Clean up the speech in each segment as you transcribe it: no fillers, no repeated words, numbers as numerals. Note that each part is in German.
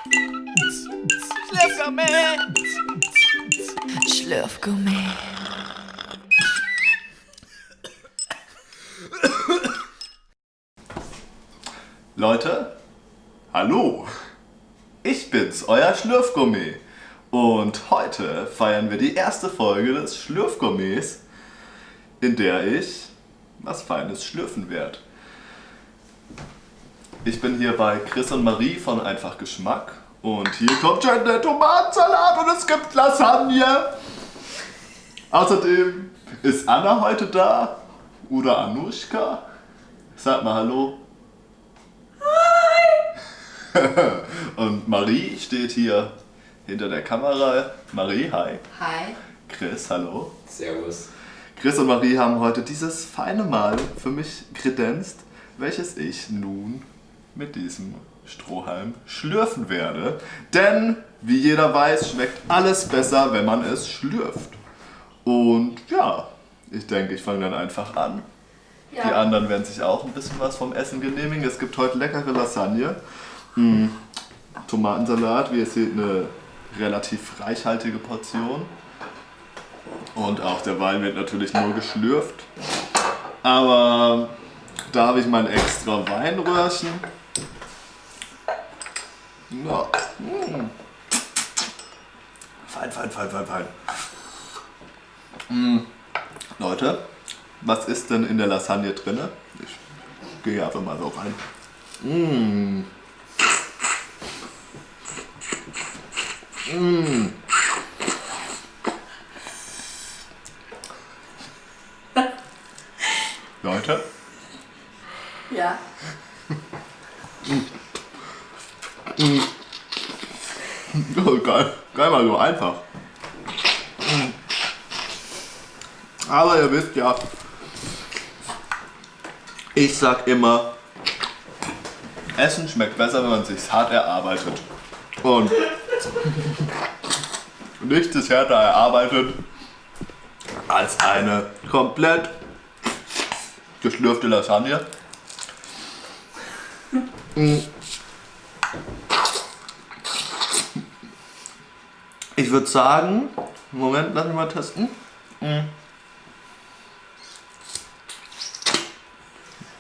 Schlürfgummi! Schlürfgummi. Leute, hallo! Ich bin's, euer Schlürfgummi. Und heute feiern wir die erste Folge des Schlürfgummis, in der ich was Feines schlürfen werde. Ich bin hier bei Chris und Marie von Einfach Geschmack. Und hier kommt schon der Tomatensalat und es gibt Lasagne. Außerdem ist Anna heute da. Oder Anushka. Sag mal Hallo. Und Marie steht hier hinter der Kamera. Marie, hi. Hi. Chris, hallo. Servus. Chris und Marie haben heute dieses feine Mahl für mich kredenzt, welches ich nun mit diesem Strohhalm schlürfen werde. Denn, wie jeder weiß, schmeckt alles besser, wenn man es schlürft. Und ja, ich denke, ich fange dann einfach an. Ja. Die anderen werden sich auch ein bisschen was vom Essen genehmigen. Es gibt heute leckere Lasagne, Tomatensalat, wie ihr seht, eine relativ reichhaltige Portion. Und auch der Wein wird natürlich nur geschlürft. Aber da habe ich mein extra Weinröhrchen. Ja. Fein. Leute, was ist denn in der Lasagne drin? Ich gehe einfach mal so rein. Leute, Ja. geil mal so einfach. Aber ihr wisst ja, ich sag immer, Essen schmeckt besser, wenn man es sich hart erarbeitet. Und nichts ist härter erarbeitet als eine komplett geschlürfte Lasagne. Ich würde sagen, Moment, lass mich mal testen.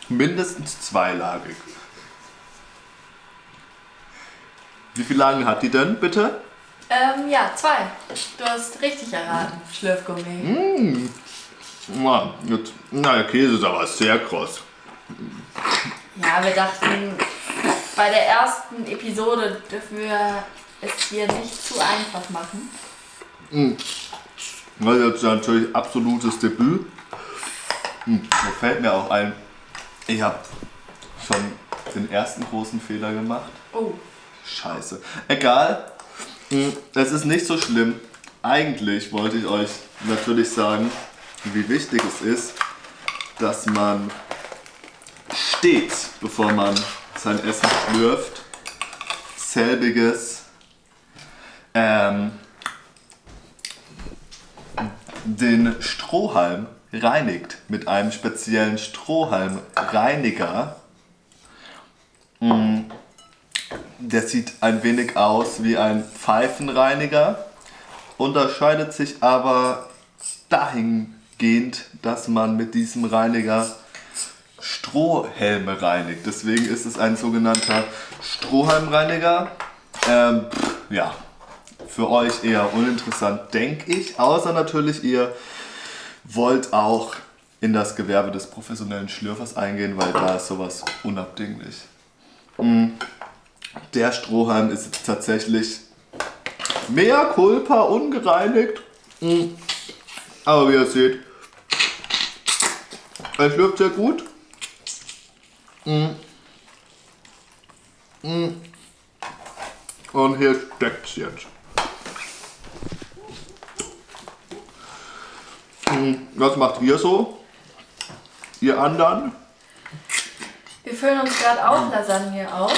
Mindestens zweilagig. Wie viele Lagen hat die denn, bitte? Ja, 2. Du hast richtig erraten. Schlürfgummi. Der Käse ist aber sehr kross. Ja, wir dachten, bei der ersten Episode dürfen wir es hier nicht zu einfach machen. Das ist jetzt natürlich absolutes Debüt. Da fällt mir auch ein, ich habe schon den ersten großen Fehler gemacht. Oh. Scheiße. Egal, es ist nicht so schlimm. Eigentlich wollte ich euch natürlich sagen, wie wichtig es ist, dass man stets, bevor man sein Essen schlürft, selbiges den Strohhalm reinigt mit einem speziellen Strohhalmreiniger. Der sieht ein wenig aus wie ein Pfeifenreiniger, unterscheidet sich aber dahingehend, dass man mit diesem Reiniger Strohhelme reinigt. Deswegen ist es ein sogenannter Strohhalmreiniger. Ja, für euch eher uninteressant, denke ich. Außer natürlich, ihr wollt auch in das Gewerbe des professionellen Schlürfers eingehen, weil da ist sowas unabdinglich. Der Strohhalm ist jetzt tatsächlich mea culpa ungereinigt. Aber wie ihr seht, er schlürft sehr gut. Und hier steckt's jetzt. Was macht ihr so? Ihr anderen? Wir füllen uns gerade auch Lasagne auf.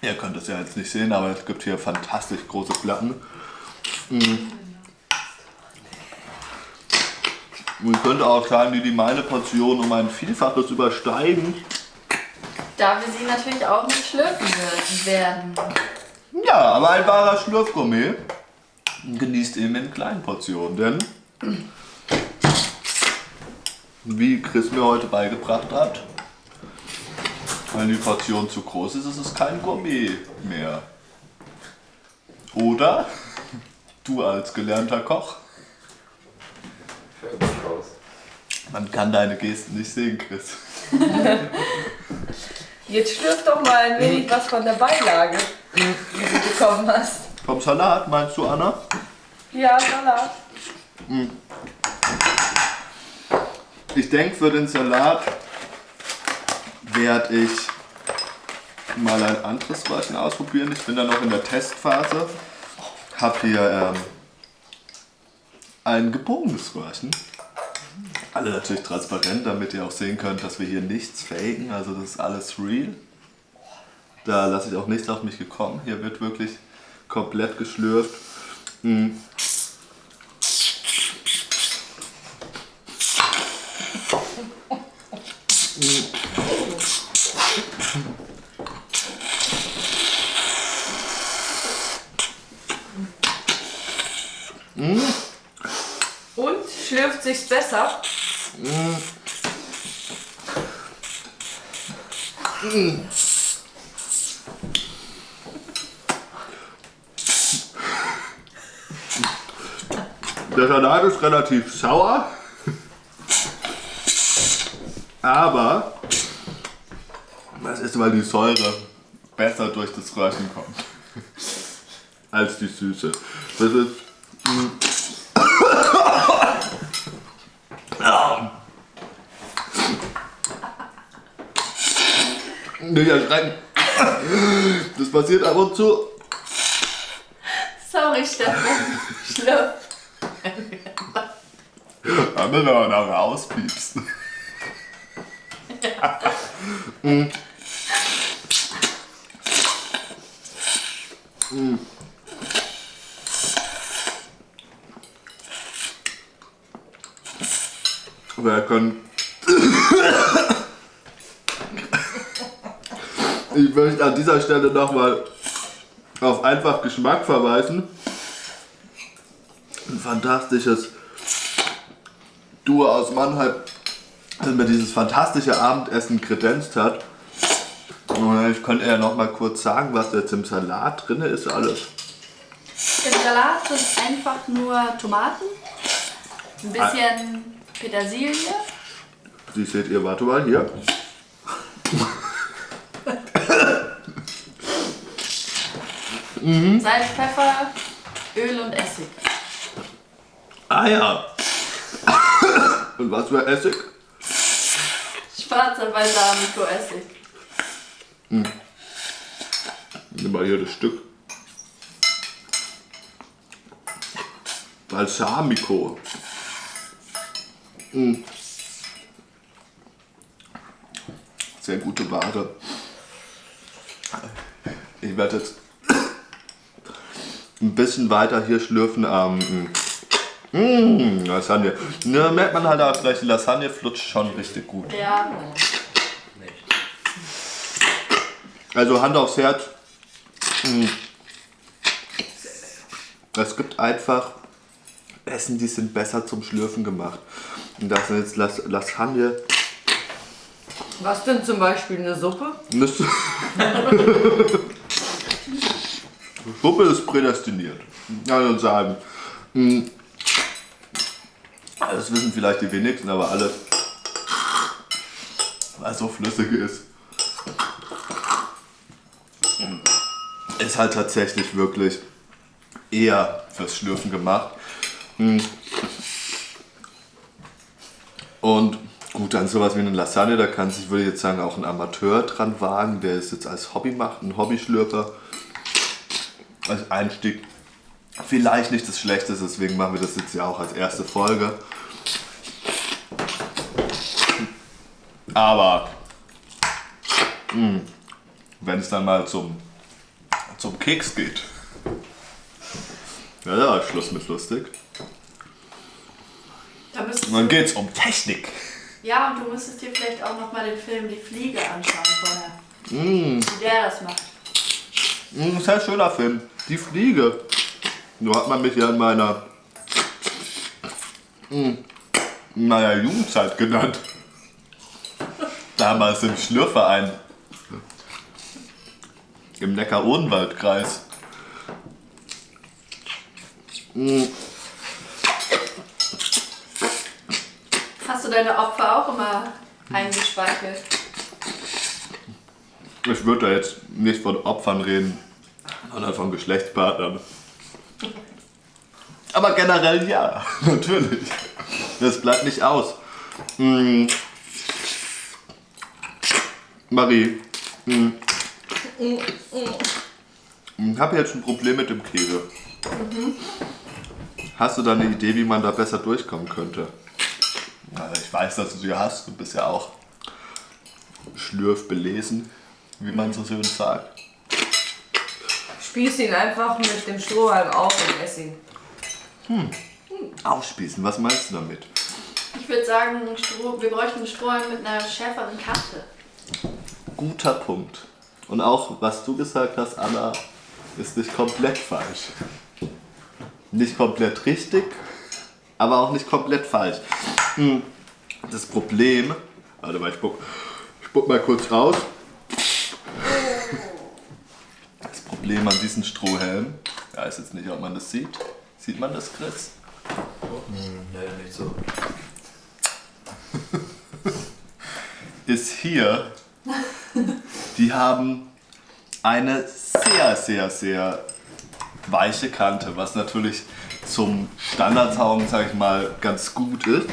Ihr könnt es ja jetzt nicht sehen, aber es gibt hier fantastisch große Platten. Man könnte auch sagen, die meine Portion um ein Vielfaches übersteigen. da wir sie natürlich auch nicht schlürfen werden. Ja, aber ein wahrer Schlürfgourmet genießt eben in kleinen Portionen, denn wie Chris mir heute beigebracht hat, wenn die Portion zu groß ist, ist es kein Gourmet mehr. Oder? Du als gelernter Koch. Fällt nicht raus. Man kann deine Gesten nicht sehen, Chris. Jetzt schlürf doch mal ein wenig was von der Beilage, die du bekommen hast. Vom Salat meinst du, Anna? Ja, Salat. Ich denke, für den Salat werde ich mal ein anderes Röhrchen ausprobieren. Ich bin da noch in der Testphase. Hab hier ein gebogenes Röhrchen. Alle natürlich transparent, damit ihr auch sehen könnt, dass wir hier nichts faken. Also das ist alles real. Da lasse ich auch nichts auf mich gekommen. Hier wird wirklich komplett geschlürft. Und schlürft sich's besser? Der Salat ist relativ sauer, aber das ist, weil die Säure besser durch das Röhrchen kommt als die Süße. Das ist nicht erschrecken. Das passiert ab und zu. Sorry, Steffen. Schlürf. Da müssen wir noch rauspiepsen. Wir können. Ich möchte an dieser Stelle nochmal auf einfach Geschmack verweisen. Ein fantastisches Duo aus Mannheim, das mir dieses fantastische Abendessen kredenzt hat. Und ich könnte ja noch mal kurz sagen, was jetzt im Salat drin ist alles. Im Salat sind einfach nur Tomaten, ein bisschen Petersilie, Die seht ihr, warte mal, hier. Salz, Pfeffer, Öl und Essig. Ah ja. Und was für Essig? Schwarzer Balsamico-Essig. Nimm mal hier das Stück. Balsamico. Sehr gute Ware. Ich werde jetzt ein bisschen weiter hier schlürfen. Lasagne. Ne, merkt man halt auch gleich, die Lasagne flutscht schon richtig gut. Ja, Also Hand aufs Herz. Es gibt einfach Essen, die sind besser zum Schlürfen gemacht. Und das sind jetzt Lasagne. Was denn zum Beispiel eine Suppe? Suppe ist prädestiniert. Also sagen. Das wissen vielleicht die wenigsten, aber alles, was so flüssig ist, ist halt tatsächlich wirklich eher fürs Schlürfen gemacht. Und gut, dann sowas wie eine Lasagne, da kann sich, würde ich jetzt sagen, auch ein Amateur dran wagen, der es jetzt als Hobby macht, ein Hobbyschlürfer. Als Einstieg vielleicht nicht das Schlechteste, deswegen machen wir das jetzt ja auch als erste Folge. Aber wenn es dann mal zum Keks geht, ja, da ist Schluss mit lustig. da müsstest Und dann du, geht's um Technik. ja, und du müsstest dir vielleicht auch noch mal den Film Die Fliege anschauen vorher. Mmh. Wie der das macht. Sehr schöner Film. Die Fliege. So hat man mich ja in meiner Jugendzeit genannt. Damals im Schlürverein. Im Neckar-Odenwald-Kreis. Hast du deine Opfer auch immer eingespeichert? Ich würde da jetzt nicht von Opfern reden, sondern von Geschlechtspartnern. Aber generell ja, natürlich. Das bleibt nicht aus. Marie, ich habe jetzt ein Problem mit dem Käse. Hast du da eine Idee, wie man da besser durchkommen könnte? Na, ich weiß, dass du sie hast. Du bist ja auch schlürfbelesen, wie man so schön sagt. Spieß ihn einfach mit dem Strohhalm auf und ess ihn. Aufspießen, was meinst du damit? Ich würde sagen, wir bräuchten einen Strohhalm mit einer schärferen Kante. Guter Punkt. Und auch, was du gesagt hast, Anna, ist nicht komplett falsch. Nicht komplett richtig, aber auch nicht komplett falsch. Das Problem... Warte mal, ich spuck mal kurz raus. Das Problem an diesen Strohhelm, ich weiß jetzt nicht, ob man das sieht. Sieht man das, Chris? Nee, nicht so. Ist hier, die haben eine sehr, sehr, sehr weiche Kante, was natürlich zum Standardzaum, sag ich mal, ganz gut ist.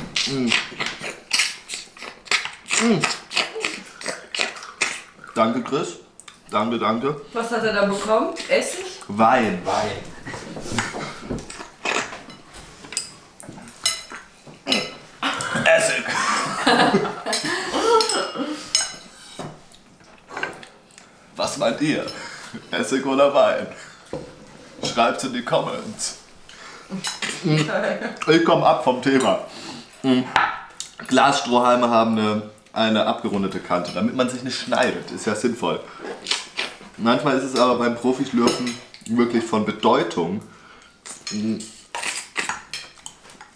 Danke, Chris. Danke, danke. Was hat er da bekommen? Essig? Wein. Essig. Was meint ihr? Essig oder Wein? Schreibt's in die Comments. Ich komme ab vom Thema. Glasstrohhalme haben eine abgerundete Kante, damit man sich nicht schneidet. Ist ja sinnvoll. Manchmal ist es aber beim Profischlürfen wirklich von Bedeutung,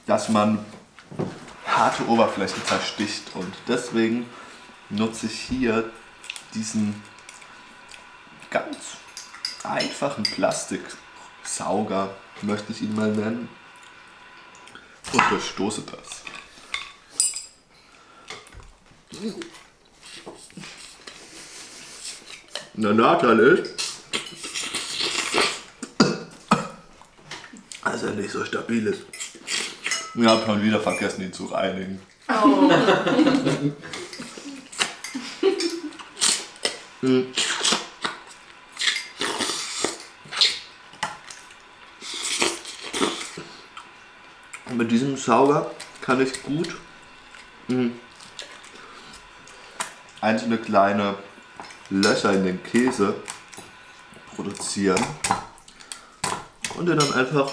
dass man harte Oberflächen zersticht. Und deswegen nutze ich hier diesen ganz einfachen Plastiksauger, möchte ich ihn mal nennen, und durchstoße das. Der Nachteil ist, dass er nicht so stabil ist. Ich habe schon wieder vergessen, ihn zu reinigen. Oh. Mit diesem Sauger kann ich gut einzelne kleine Löcher in den Käse produzieren und den dann einfach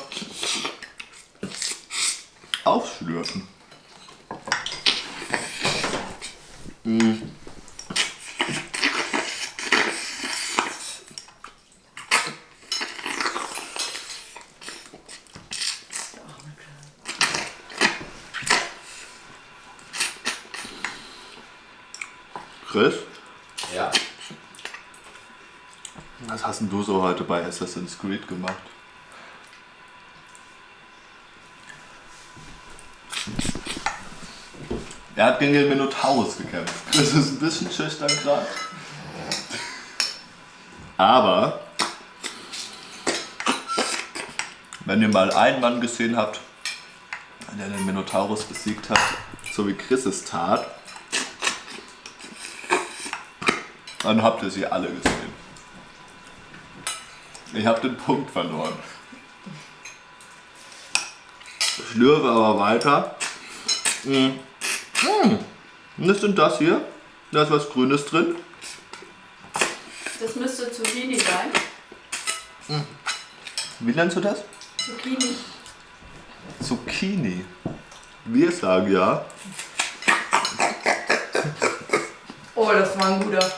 aufschlürfen. Chris, Ja. was hast denn du so heute bei Assassin's Creed gemacht? Er hat gegen den Minotaurus gekämpft. Das ist ein bisschen schüchtern gerade. Aber wenn ihr mal einen Mann gesehen habt, der den Minotaurus besiegt hat, so wie Chris es tat, dann habt ihr sie alle gesehen. Ich habe den Punkt verloren. Ich schlürfe aber weiter. Was ist das hier? Da ist was Grünes drin. Das müsste Zucchini sein. Wie nennst du das? Zucchini. Zucchini. Wir sagen ja. Oh, das war ein guter.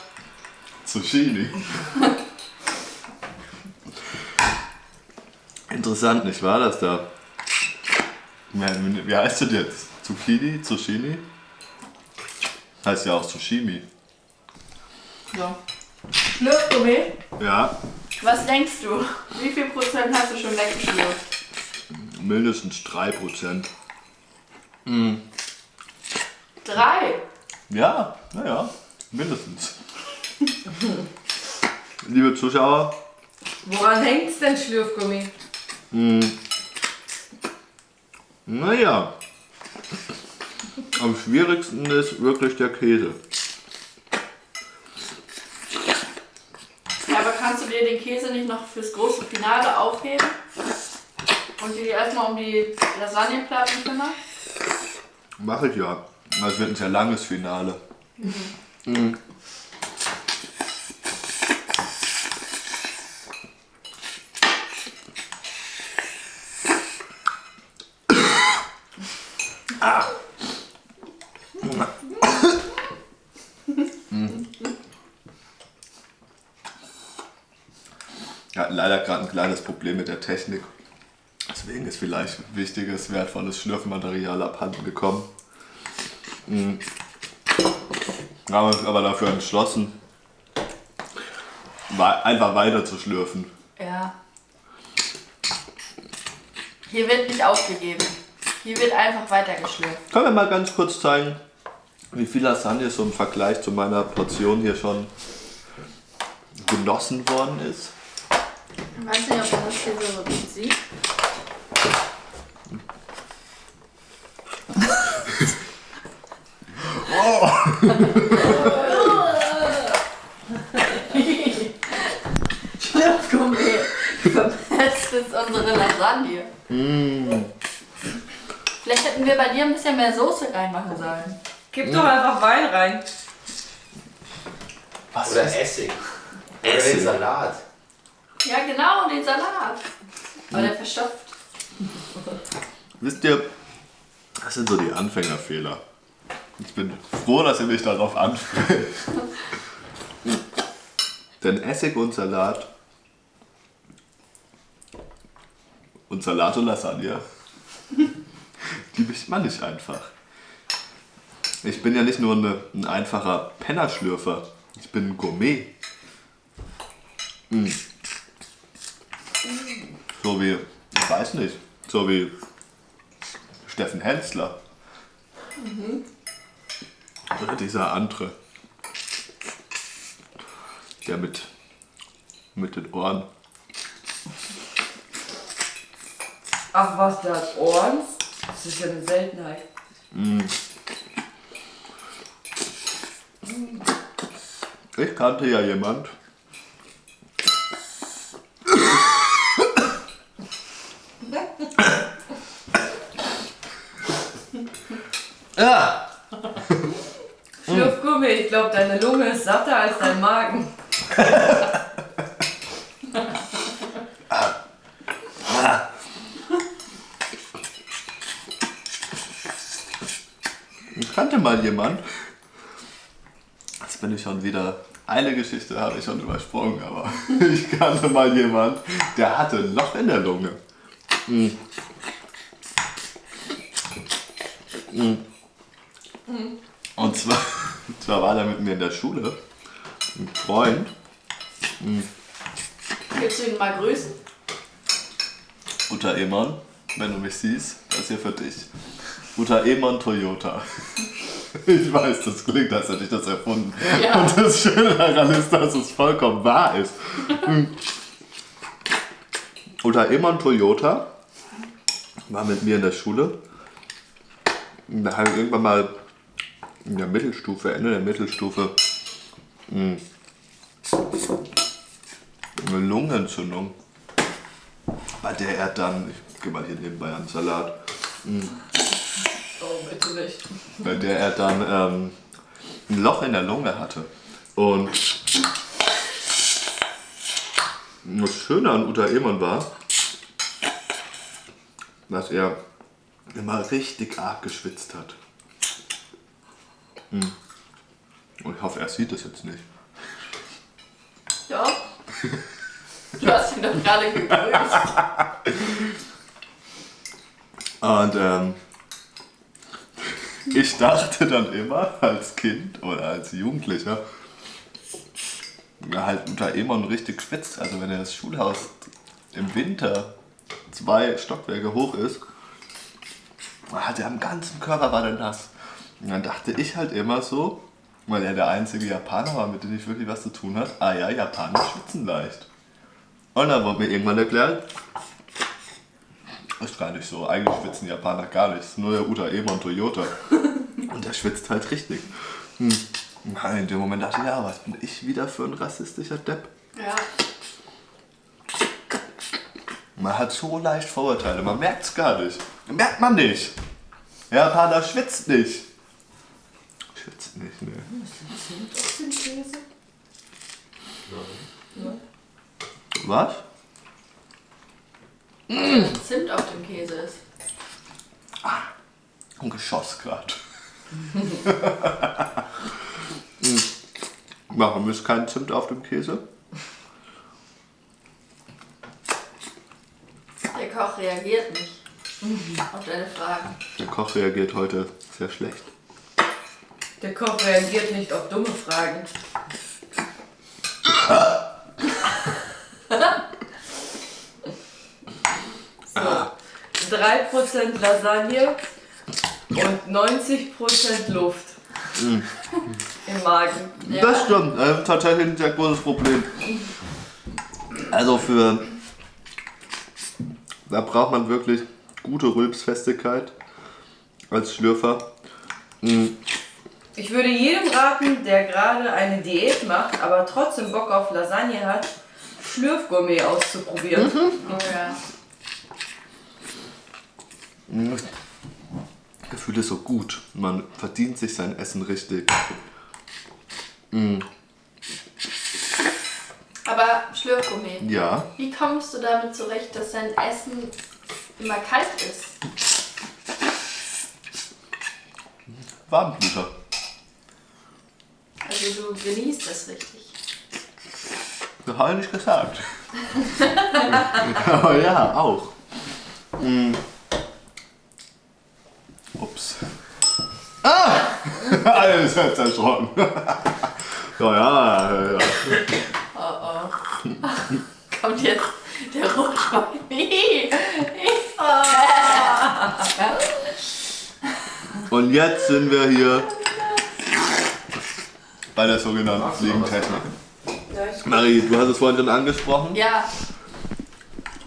Zucchini. Interessant, nicht wahr, dass da... Wie heißt das jetzt? Zucchini? Zucchini? Heißt ja auch Sushimi. So. Schlürfgummi. Ja, Was denkst du? Wie viel Prozent hast du schon weggeschlürft? mindestens 3%. 3. Ja, naja, mindestens. Liebe Zuschauer, Woran hängt's denn, Schlürfgummi? naja, am schwierigsten ist wirklich der Käse. Ja, aber kannst du dir den Käse nicht noch fürs große Finale aufheben? Und dir erstmal um die Lasagneplatten kümmern? Mache ich ja. Das wird ein sehr langes Finale. Mhm. Ah. Wir hatten leider gerade ein kleines Problem mit der Technik. Deswegen ist vielleicht wichtiges, wertvolles Schlürfmaterial abhanden gekommen. Haben uns aber dafür entschlossen, einfach weiter zu schlürfen. Ja. Hier wird nicht aufgegeben. Hier wird einfach weitergeschlürft. Können wir mal ganz kurz zeigen, wie viel Lasagne so im Vergleich zu meiner Portion hier schon genossen worden ist? Ich weiß nicht, ob man das hier so gut sieht. Schlürfgummi. Verpetzt ist unsere Lasagne. Vielleicht hätten wir bei dir ein bisschen mehr Soße reinmachen sollen. Gib doch einfach Wein rein. Was Oder ist Essig. Oder Essig? den Salat. Ja, genau, den Salat. Aber der verstopft. Wisst ihr, das sind so die Anfängerfehler. Ich bin froh, dass ihr mich darauf anspricht. Denn Essig und Salat und Lasagne, die mischt man nicht einfach. Ich bin ja nicht nur ein einfacher Pennerschlürfer, ich bin ein Gourmet. So wie, ich weiß nicht, so wie Steffen Hensler. Oder dieser andere. Der mit den Ohren. Ach was, der hat Ohren? Das ist ja eine Seltenheit. Ich kannte ja jemand. Ja. Schlürfgummi, ich glaube, deine Lunge ist satter als dein Magen. Ich kannte mal jemand. Jetzt bin ich schon wieder. Eine Geschichte habe ich schon übersprungen, aber ich kannte mal jemand, der hatte ein Loch in der Lunge. Und zwar war der mit mir in der Schule, ein Freund. Willst du ihn mal grüßen? Uta Eman, wenn du mich siehst, das ist hier für dich. Uta Eman Toyota. Ich weiß, das klingt, als hätte ich das erfunden. Ja. Und das Schöne daran ist, dass es vollkommen wahr ist. Uta Eman Toyota war mit mir in der Schule. Da haben wir irgendwann mal in der Mittelstufe, Ende der Mittelstufe, eine Lungenentzündung, bei der er dann, ich gehe mal hier nebenbei an den Salat, Oh, bitte nicht. bei der er dann ein Loch in der Lunge hatte. Und das Schöne an Uta Eman war, dass er immer richtig arg geschwitzt hat. Und ich hoffe, er sieht das jetzt nicht. Ich auch. Du hast ihn doch gerade gegrüßt. Und ich dachte dann immer als Kind oder als Jugendlicher, ja, halt unter Emon richtig schwitzt. Also wenn das Schulhaus im Winter 2 Stockwerke hoch ist, hat er am ganzen Körper war der nass. Und dann dachte ich halt immer so, weil er der einzige Japaner war, mit dem ich wirklich was zu tun hat, ah ja, Japaner schwitzen leicht. Und dann wurde mir irgendwann erklärt, ist gar nicht so, eigentlich schwitzen Japaner gar nicht, ist nur der Uta Emon Toyota. Und der schwitzt halt richtig. In dem Moment dachte ich, ja, was bin ich wieder für ein rassistischer Depp? Ja. Man hat so leicht Vorurteile, man merkt es gar nicht. Merkt man nicht. Japaner schwitzt nicht. Schwitzt nicht, ne. Zimt auf den Käse? Was? Zimt auf dem Käse ist. Ein Geschoss gerade. Warum ist kein Zimt auf dem Käse? Der Koch reagiert nicht auf deine Fragen. Der Koch reagiert heute sehr schlecht. Der Koch reagiert nicht auf dumme Fragen. So, 3% Lasagne und 90% Luft im Magen. Ja. Das stimmt, tatsächlich ein sehr großes Problem. Also da braucht man wirklich gute Rülpsfestigkeit als Schlürfer. Ich würde jedem raten, der gerade eine Diät macht, aber trotzdem Bock auf Lasagne hat, Schlürfgourmet auszuprobieren. Oh ja. Gefühl ist so gut. Man verdient sich sein Essen richtig. Aber Schlürfgummi, Ja, wie kommst du damit zurecht, dass dein Essen immer kalt ist? Warmblüter. Also du genießt das richtig. Das habe ich nicht gesagt. Aber ja, auch. Ups. Ah! Alles hat zerschrocken. Ja. Oh oh. Kommt jetzt der Rotwein. Und jetzt sind wir hier bei der sogenannten Fliegentechnik. Marie, du hast es vorhin schon angesprochen. Ja,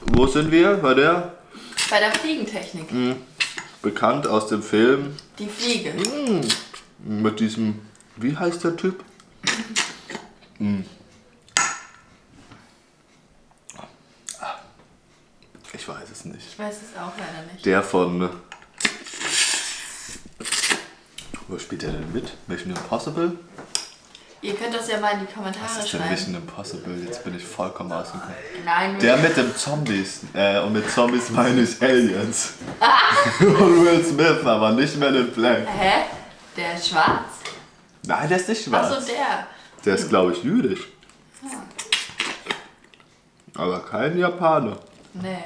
Wo sind wir? Bei der? bei der Fliegentechnik. Bekannt aus dem Film Die Fliege. mit diesem, wie heißt der Typ? Ich weiß es nicht. Ich weiß es auch leider nicht. Der von. Wo spielt der denn mit? Mission Impossible? Ihr könnt das ja mal in die Kommentare Was ist denn schreiben. Mission Impossible? Jetzt bin ich vollkommen ausgegangen. Nein, Der mit dem Zombies. Und mit Zombies meine ich Aliens. Und Will Smith, aber nicht Men in Black. Hä? Der ist schwarz? Nein, der ist nicht schwarz. Achso, der. Der ist, glaube ich, jüdisch. Aber kein Japaner. Nee.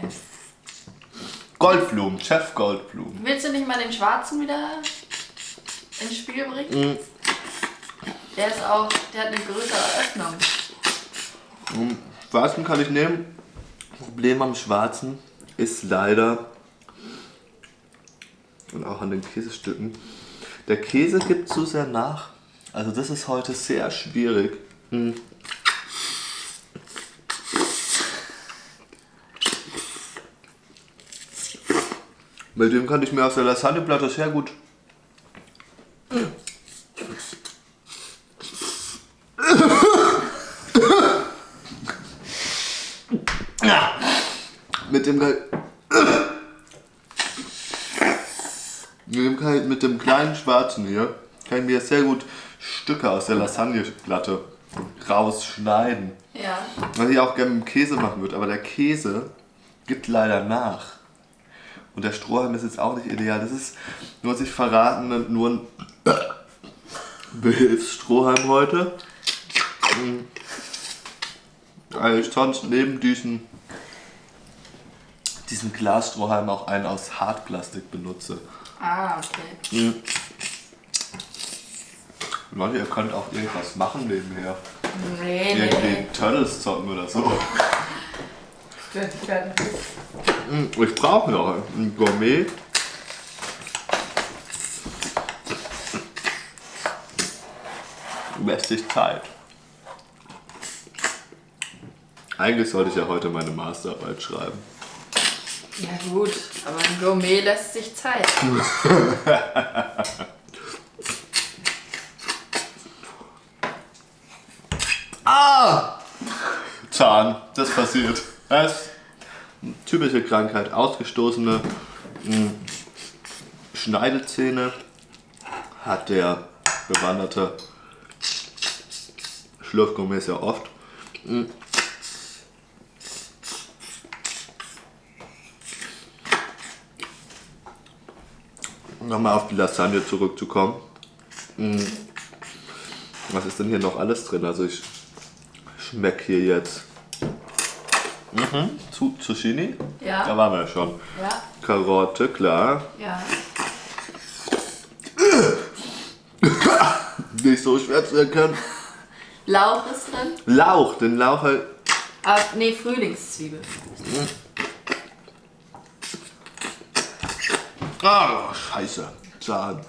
Goldblum, Chef Goldblum. Willst du nicht mal den Schwarzen wieder ins Spiel bringen? Der ist auch, der hat eine größere Öffnung. Schwarzen kann ich nehmen. Problem am Schwarzen ist leider, und auch an den Käsestücken, der Käse gibt zu sehr nach. Also das ist heute sehr schwierig. Mit dem kann ich mir aus der Lasagneplatte sehr gut mit dem kleinen Schwarzen hier kann ich mir sehr gut Stücke aus der Lasagneplatte rausschneiden. Ja. Was ich auch gerne mit dem Käse machen würde, aber der Käse gibt leider nach. Und der Strohhalm ist jetzt auch nicht ideal. Das ist, nur sich verraten, nur ein Behilfsstrohhalm heute. Weil ich sonst neben diesem Glasstrohhalm auch einen aus Hartplastik benutze. Ah, okay. Leute, ihr könnt auch irgendwas machen nebenher. Nee, Irgendwie Turtles zocken oder so. Ich brauche noch ein Gourmet. Lässt sich Zeit. Eigentlich sollte ich ja heute meine Masterarbeit schreiben. Ja gut, aber ein Gourmet lässt sich Zeit. Zahn, das passiert. Das ist eine typische Krankheit. Ausgestoßene Schneidezähne hat der bewanderte Schlürfgourmet sehr oft. Nochmal auf die Lasagne zurückzukommen. Was ist denn hier noch alles drin? Also ich schmecke hier jetzt Zucchini. Ja. Da waren wir ja schon. Ja, Karotte, klar. ja. Nicht so schwer zu erkennen. Lauch ist drin. Lauch, den Lauch halt. Aber nee, Frühlingszwiebel. Ah, scheiße. Zahn.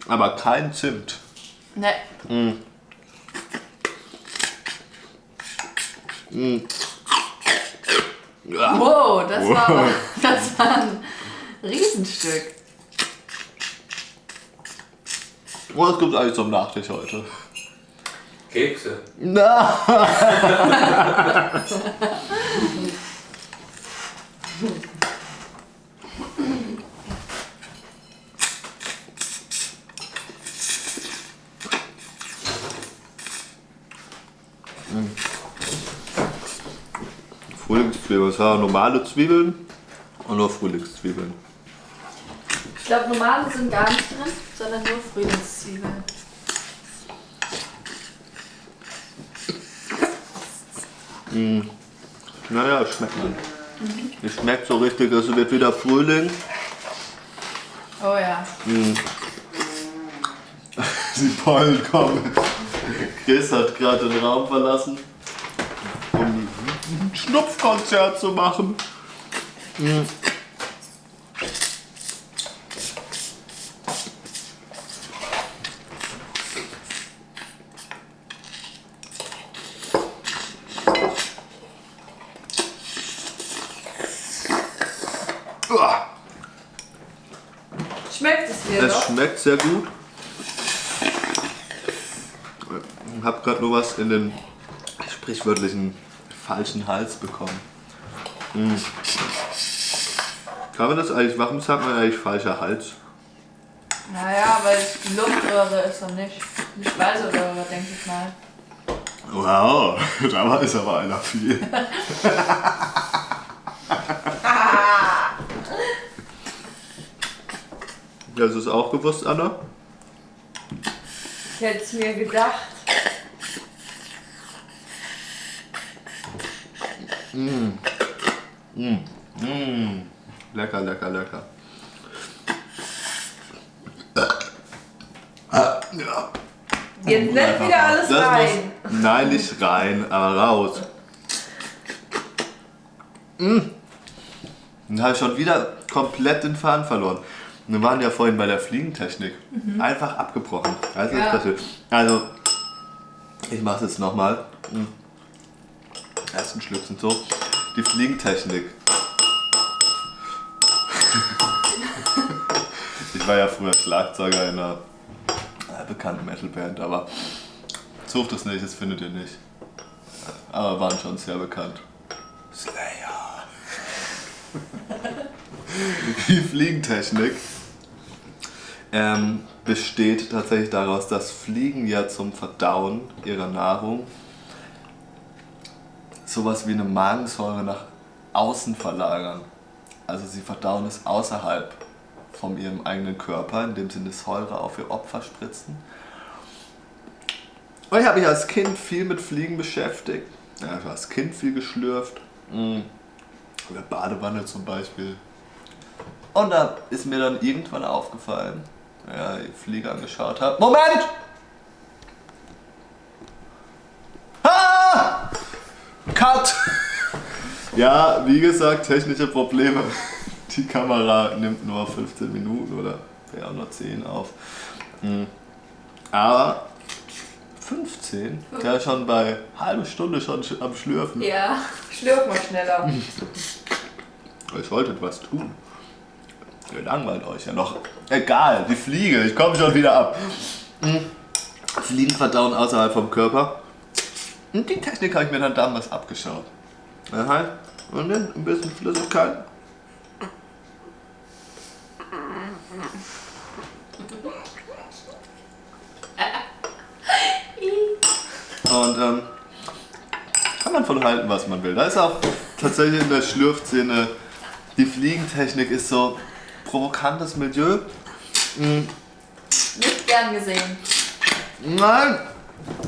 Aber kein Zimt. Ne. Ja. Wow, das war ein Riesenstück. Was gibt's eigentlich zum Nachtisch heute? Kekse. Na. Frühlingszwiebeln, das waren normale Zwiebeln und nur Frühlingszwiebeln. Ich glaube, normale sind gar nicht drin, sondern nur Frühlingszwiebeln. Naja, schmeckt man. Es schmeckt so richtig, es wird wieder Frühling. Oh ja. Die Pollen kommen. Chris hat gerade den Raum verlassen, um ein Schnupfkonzert zu machen. Schmeckt es dir Es noch? schmeckt sehr gut. Ich habe gerade nur was in den sprichwörtlichen falschen Hals bekommen. Kann man das eigentlich, warum sagt man eigentlich falscher Hals? Naja, weil es die Luftröhre ist und nicht die Speiseröhre, denke ich mal. Wow, da war es aber einer viel. Hast du es auch gewusst, Anna? Ich hätte es mir gedacht. Lecker, lecker, lecker. Ja. Jetzt nicht wieder alles Das rein. nein, nicht rein, aber raus. Dann habe ich schon wieder komplett den Faden verloren. Wir waren ja vorhin bei der Fliegentechnik. Einfach abgebrochen. Also, Ja. also ich mache es jetzt nochmal. Ersten Schluck sind so. Die Fliegentechnik. Ich war ja früher Schlagzeuger in einer bekannten Metalband, aber sucht es nicht, das findet ihr nicht. Aber waren schon sehr bekannt. Slayer. Die Fliegentechnik besteht tatsächlich daraus, dass Fliegen ja zum Verdauen ihrer Nahrung sowas wie eine Magensäure nach außen verlagern. Also sie verdauen es außerhalb von ihrem eigenen Körper, indem sie eine Säure auf ihr Opfer spritzen. Und ich habe mich als Kind viel mit Fliegen beschäftigt. Ja, ich war als Kind viel geschlürft. In der Badewanne zum Beispiel. Und da ist mir dann irgendwann aufgefallen, ja, ich Fliege angeschaut habe. Moment! Ah! Cut! Ja, wie gesagt, technische Probleme. Die Kamera nimmt nur 15 Minuten oder ja, nur 10 auf. Aber 15? Ja, schon bei halbe Stunde schon am Schlürfen. Ja. Schlürf mal schneller. Ihr solltet was tun. Ihr langweilt euch ja noch. Egal, die Fliege, ich komme schon wieder ab. Fliegen verdauen außerhalb vom Körper. Und die Technik habe ich mir dann damals abgeschaut. Aha. Und dann ein bisschen Flüssigkeit. Und kann man von halten, was man will. Da ist auch tatsächlich in der Schlürfszene, die Fliegentechnik ist so provokantes Milieu. Nicht gern gesehen. Nein,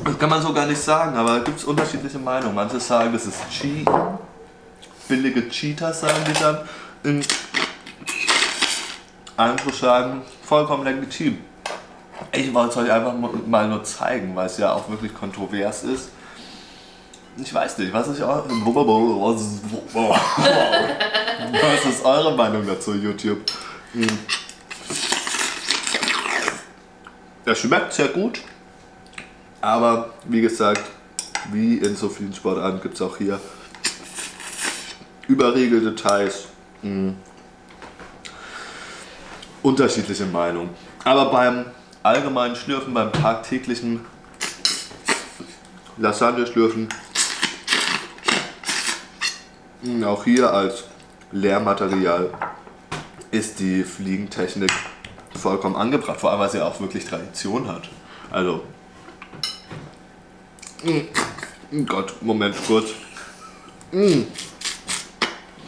das kann man so gar nicht sagen, aber da gibt es unterschiedliche Meinungen. Manche sagen, das ist Cheaten. Billige Cheaters sagen die dann. Andere sagen, vollkommen legitim. Ich wollte es euch einfach mal nur zeigen, weil es ja auch wirklich kontrovers ist. Ich weiß nicht, was ist eure Meinung dazu, YouTube? Er schmeckt sehr gut, aber wie gesagt, wie in so vielen Sportarten gibt es auch hier Überregeldetails, unterschiedliche Meinungen. Aber beim allgemeinen Schlürfen, beim tagtäglichen Lasagne-Schlürfen, auch hier als Lehrmaterial ist die Fliegentechnik vollkommen angebracht, vor allem weil sie auch wirklich Tradition hat. Also, Gott, Moment kurz.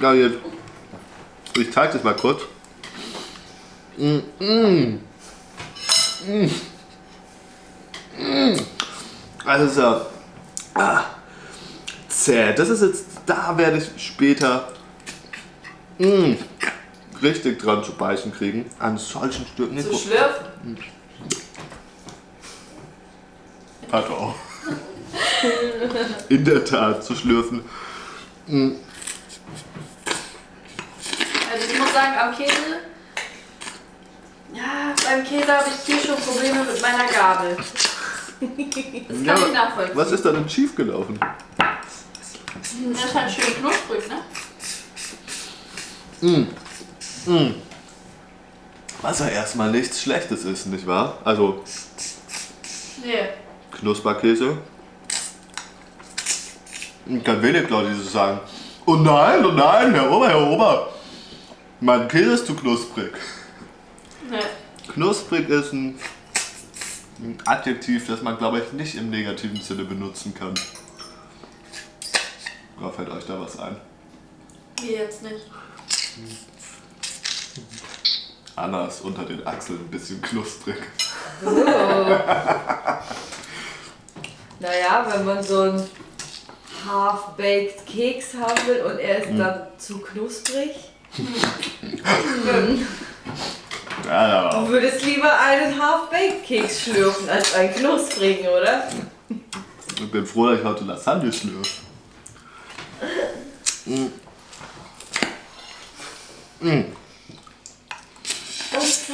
Ja, jetzt, ich zeige das mal kurz. Also ist ja zäh. Das ist jetzt, da werde ich später richtig dran zu beißen kriegen. An solchen Stücken. Zu schlürfen. Hat auch. In der Tat, zu schlürfen. Also ich muss sagen, am Käse, ja, beim Käse habe ich hier schon Probleme mit meiner Gabel. Das kann ich nachvollziehen. Was ist da denn schief gelaufen? Das ist halt schön knusprig, ne? Was ja erstmal nichts Schlechtes ist, nicht wahr? Also Nee. Knusperkäse. Ich kann wenig Leute, die so sagen, oh nein, Herr Ober, mein Käse ist zu knusprig. Nee. Knusprig ist ein Adjektiv, das man, glaube ich, nicht im negativen Sinne benutzen kann. Oder fällt euch da was ein? Wie jetzt nicht. Anna ist unter den Achseln ein bisschen knusprig. Oh. Naja, wenn man so einen Half-Baked Keks haben will und er ist dann zu knusprig. Ja. Du würdest lieber einen Half-Baked Keks schlürfen als einen knusprigen, oder? Ich bin froh, dass ich heute Lasagne schlürfe. Und Chris,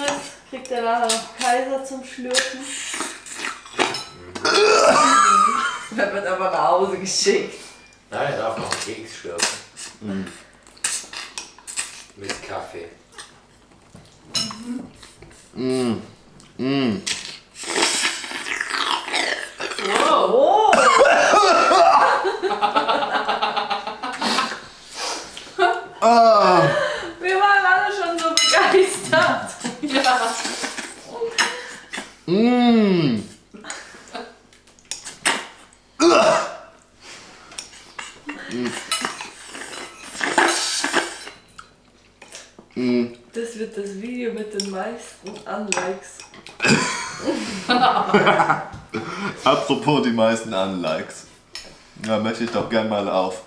kriegt er nachher noch Kaiser zum Schlürfen? Er wird aber nach Hause geschickt. Nein, er darf noch einen Keks schlürfen. Mit Kaffee. Oh! Wir waren alle schon so begeistert. Ja. Das wird das Video mit den meisten Unlikes. Apropos die meisten Unlikes. Da möchte ich doch gern mal auf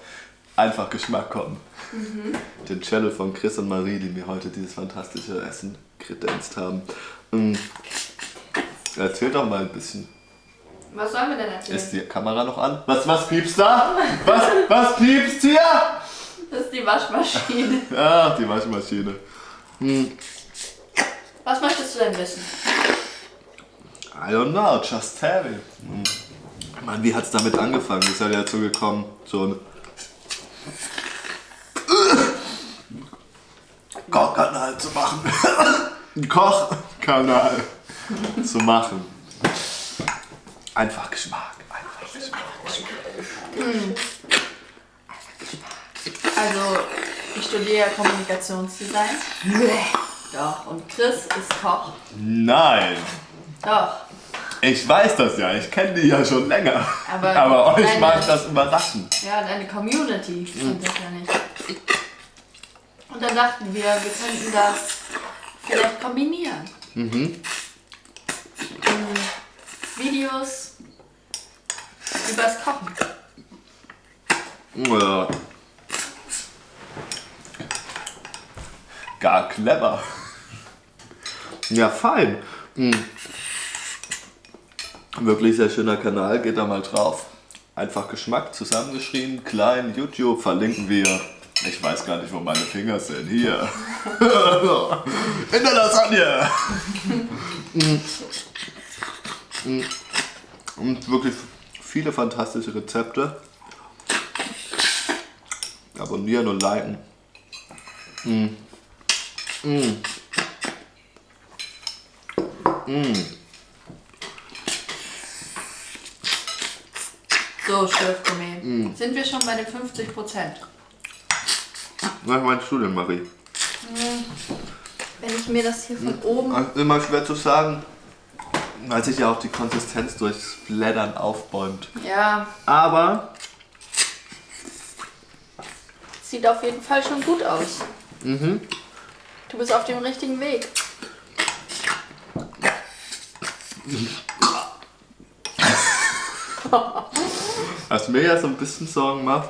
einfach Geschmack kommen. Den Channel von Chris und Marie, die mir heute dieses fantastische Essen kredenzt haben. Erzähl doch mal ein bisschen. Was sollen wir denn erzählen? Ist die Kamera noch an? Was piepst da? Was piepst hier? Das ist die Waschmaschine. Ach, die Waschmaschine. Was möchtest du denn wissen? I don't know, just tell me. Mann, wie hat's damit angefangen? Wie ist er dazu gekommen, so ein Kochkanal zu machen? Ein Kochkanal zu machen. Einfach Geschmack. Also, ich studiere ja Kommunikationsdesign. Doch, und Chris ist Koch. Nein, Doch. ich weiß das ja, ich kenne die ja schon länger. Aber euch deine- mag das überraschen. Ja, deine Community kennt das ja nicht. Und dann dachten wir könnten das vielleicht kombinieren. Videos übers Kochen. Ja. Gar clever. Ja, fein. Wirklich sehr schöner Kanal, geht da mal drauf. Einfach Geschmack zusammengeschrieben, klein, YouTube verlinken wir. Ich weiß gar nicht, wo meine Finger sind. Hier. In der Lasagne. Und wirklich viele fantastische Rezepte. Abonnieren und liken. So, Schlürfgourmet. Sind wir schon bei den 50%? Was meinst du denn, Marie? Wenn ich mir das hier von oben... Immer schwer zu sagen, weil sich ja auch die Konsistenz durchs Blättern aufbäumt. Ja, Aber sieht auf jeden Fall schon gut aus. Du bist auf dem richtigen Weg. was mir ja so ein bisschen Sorgen macht,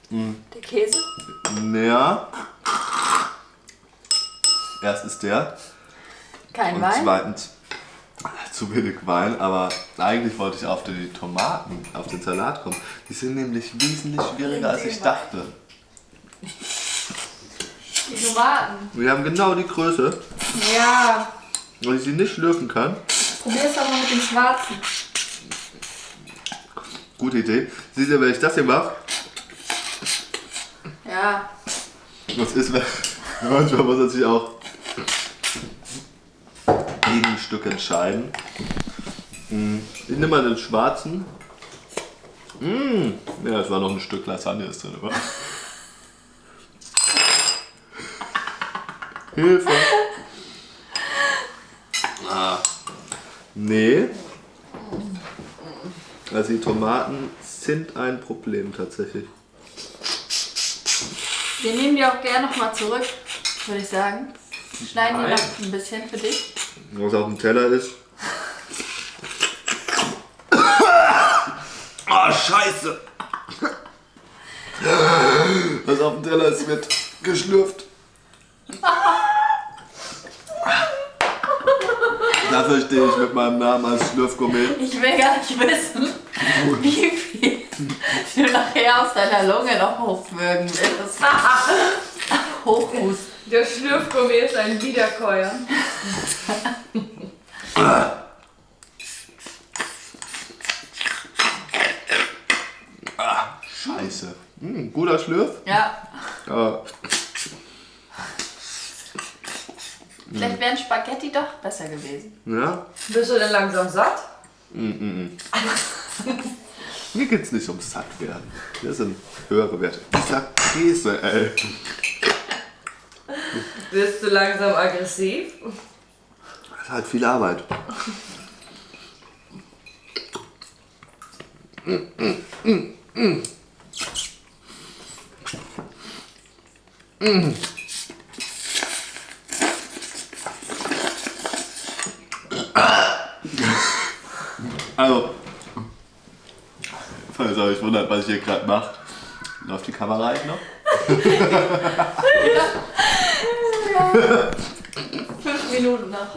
Der Käse? naja, erstens der Kein und Wein? zweitens zu wenig Wein, aber eigentlich wollte ich auf die Tomaten, auf den Salat kommen. Die sind nämlich wesentlich schwieriger als ich dachte. Die Tomaten. Wir haben genau die Größe Ja, und ich sie nicht schlürfen kann. probier's doch mal mit dem Schwarzen. Gute Idee. Siehst du, wenn ich das hier mache, Ja, das ist, manchmal muss man sich auch gegen ein Stück entscheiden. Ich nehme mal den schwarzen. Ja, es war noch ein Stück Lasagne ist drin. Aber. Hilfe! Nee. Also die Tomaten sind ein Problem tatsächlich. wir nehmen die auch gerne nochmal zurück, würde ich sagen. Schneiden die noch ein bisschen für dich. Was auf dem Teller ist. Ah, Scheiße! Was auf dem Teller ist, wird geschlürft. Dafür stehe ich mit meinem Namen als Schlürfgourmet. Ich will gar nicht wissen, wie viel du nachher aus deiner Lunge noch hochwürgen willst. Hochhusten. Der Schlürfgourmet ist ein Wiederkäuer. Scheiße. Guter Schlürf. Ja, Ja. vielleicht wären Spaghetti doch besser gewesen. Ja. Bist du denn langsam satt? Mir geht's nicht ums Sattwerden. Wir sind höhere Werte. Dieser Käse, ey. Bist du langsam aggressiv? Das ist halt viel Arbeit. Also, falls ihr euch wundert, was ich hier gerade mache. Läuft die Kamera eigentlich noch? 5 Minuten nach.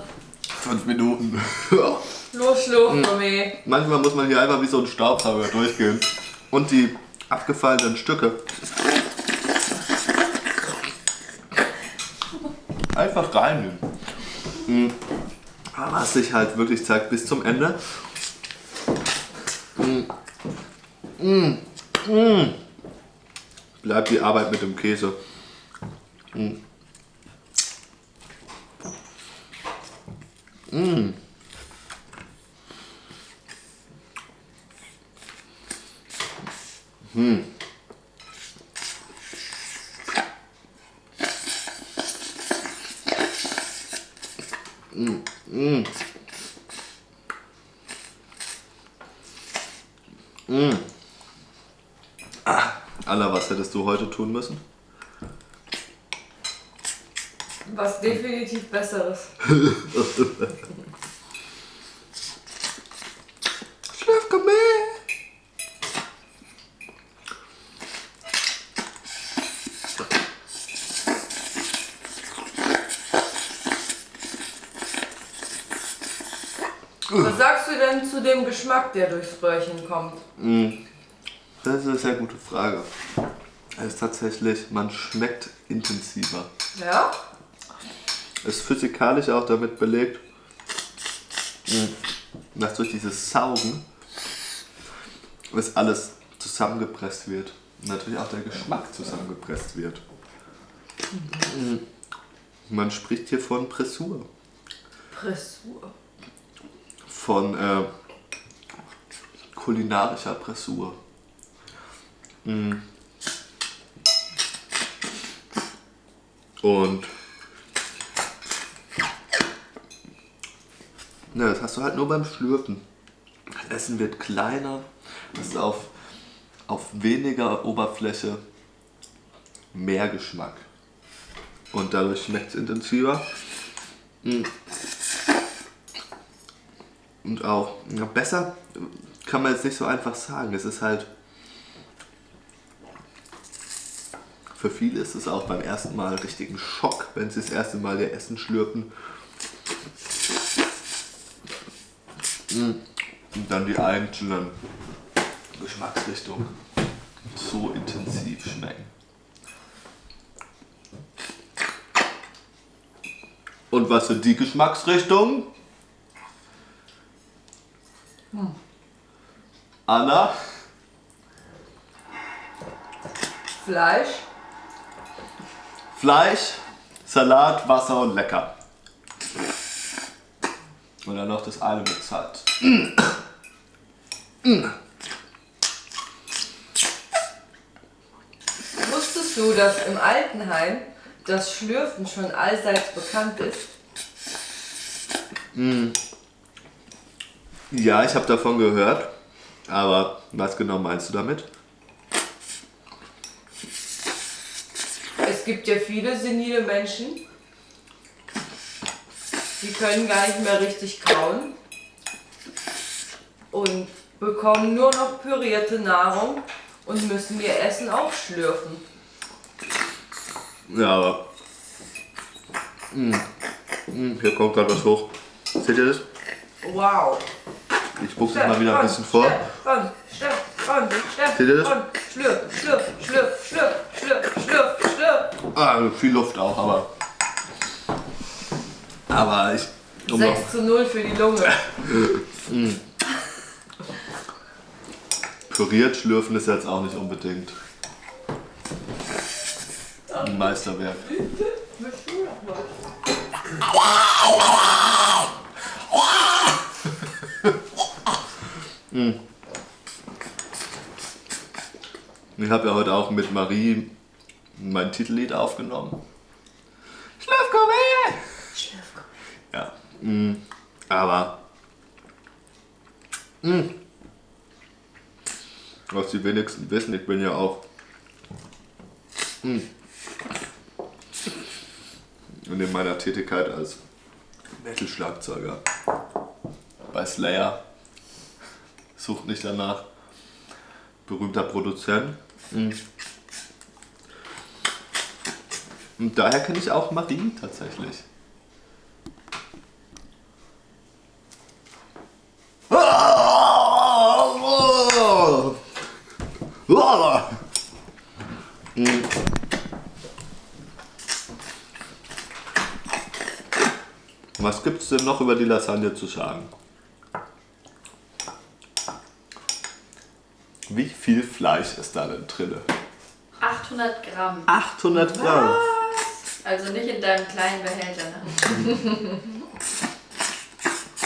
5 Minuten. Los, Schlürfgummi. Manchmal muss man hier einfach wie so ein Staubsauger durchgehen. Und die abgefallenen Stücke einfach reinnehmen. Aber was sich halt wirklich zeigt bis zum Ende. Bleibt die Arbeit mit dem Käse. Anna, was hättest du heute tun müssen? Was definitiv Besseres. Schlafgummi! Was sagst du denn zu dem Geschmack, der durchs Röhrchen kommt? Das ist eine sehr gute Frage. Es ist tatsächlich, man schmeckt intensiver. Ja? Es ist physikalisch auch damit belegt, dass durch dieses Saugen es alles zusammengepresst wird. Und natürlich auch der Geschmack zusammengepresst wird. Man spricht hier von Pressur. Pressur. Von kulinarischer Pressur. Und ja, das hast du halt nur beim Schlürfen. Das Essen wird kleiner, es ist auf weniger Oberfläche mehr Geschmack. Und dadurch schmeckt es intensiver. Und auch besser kann man jetzt nicht so einfach sagen. Es ist halt, für viele ist es auch beim ersten Mal richtig ein Schock, wenn sie das erste Mal ihr Essen schlürfen. Und dann die einzelnen Geschmacksrichtungen so intensiv schmecken. Und was sind die Geschmacksrichtungen? Anna? Fleisch. Fleisch, Salat, Wasser und lecker. Und dann noch das eine mit Salz. Wusstest du, dass im Altenheim das Schlürfen schon allseits bekannt ist? Ja, ich habe davon gehört. Aber was genau meinst du damit? Es gibt ja viele senile Menschen, die können gar nicht mehr richtig kauen und bekommen nur noch pürierte Nahrung und müssen ihr Essen aufschlürfen. Ja, aber... Hier kommt gerade was hoch. Seht ihr das? Wow. Ich spuck das mal wieder ein bisschen vor. Seht ihr das? Schlürf. Ah, viel Luft auch, aber ich... 6:0 für die Lunge. Püriert schlürfen ist jetzt auch nicht unbedingt ein Meisterwerk. Ich habe ja heute auch mit Marie mein Titellied aufgenommen. Schlafgummi! Ja, aber was die wenigsten wissen, ich bin ja auch in meiner Tätigkeit als Metal-Schlagzeuger bei Slayer, sucht nicht danach, berühmter Produzent. Und daher kenne ich auch Marie tatsächlich. Was gibt's denn noch über die Lasagne zu sagen? Wie viel Fleisch ist da denn drin? 800 Gramm. 800 Gramm. Also nicht in deinem kleinen Behälter, ne?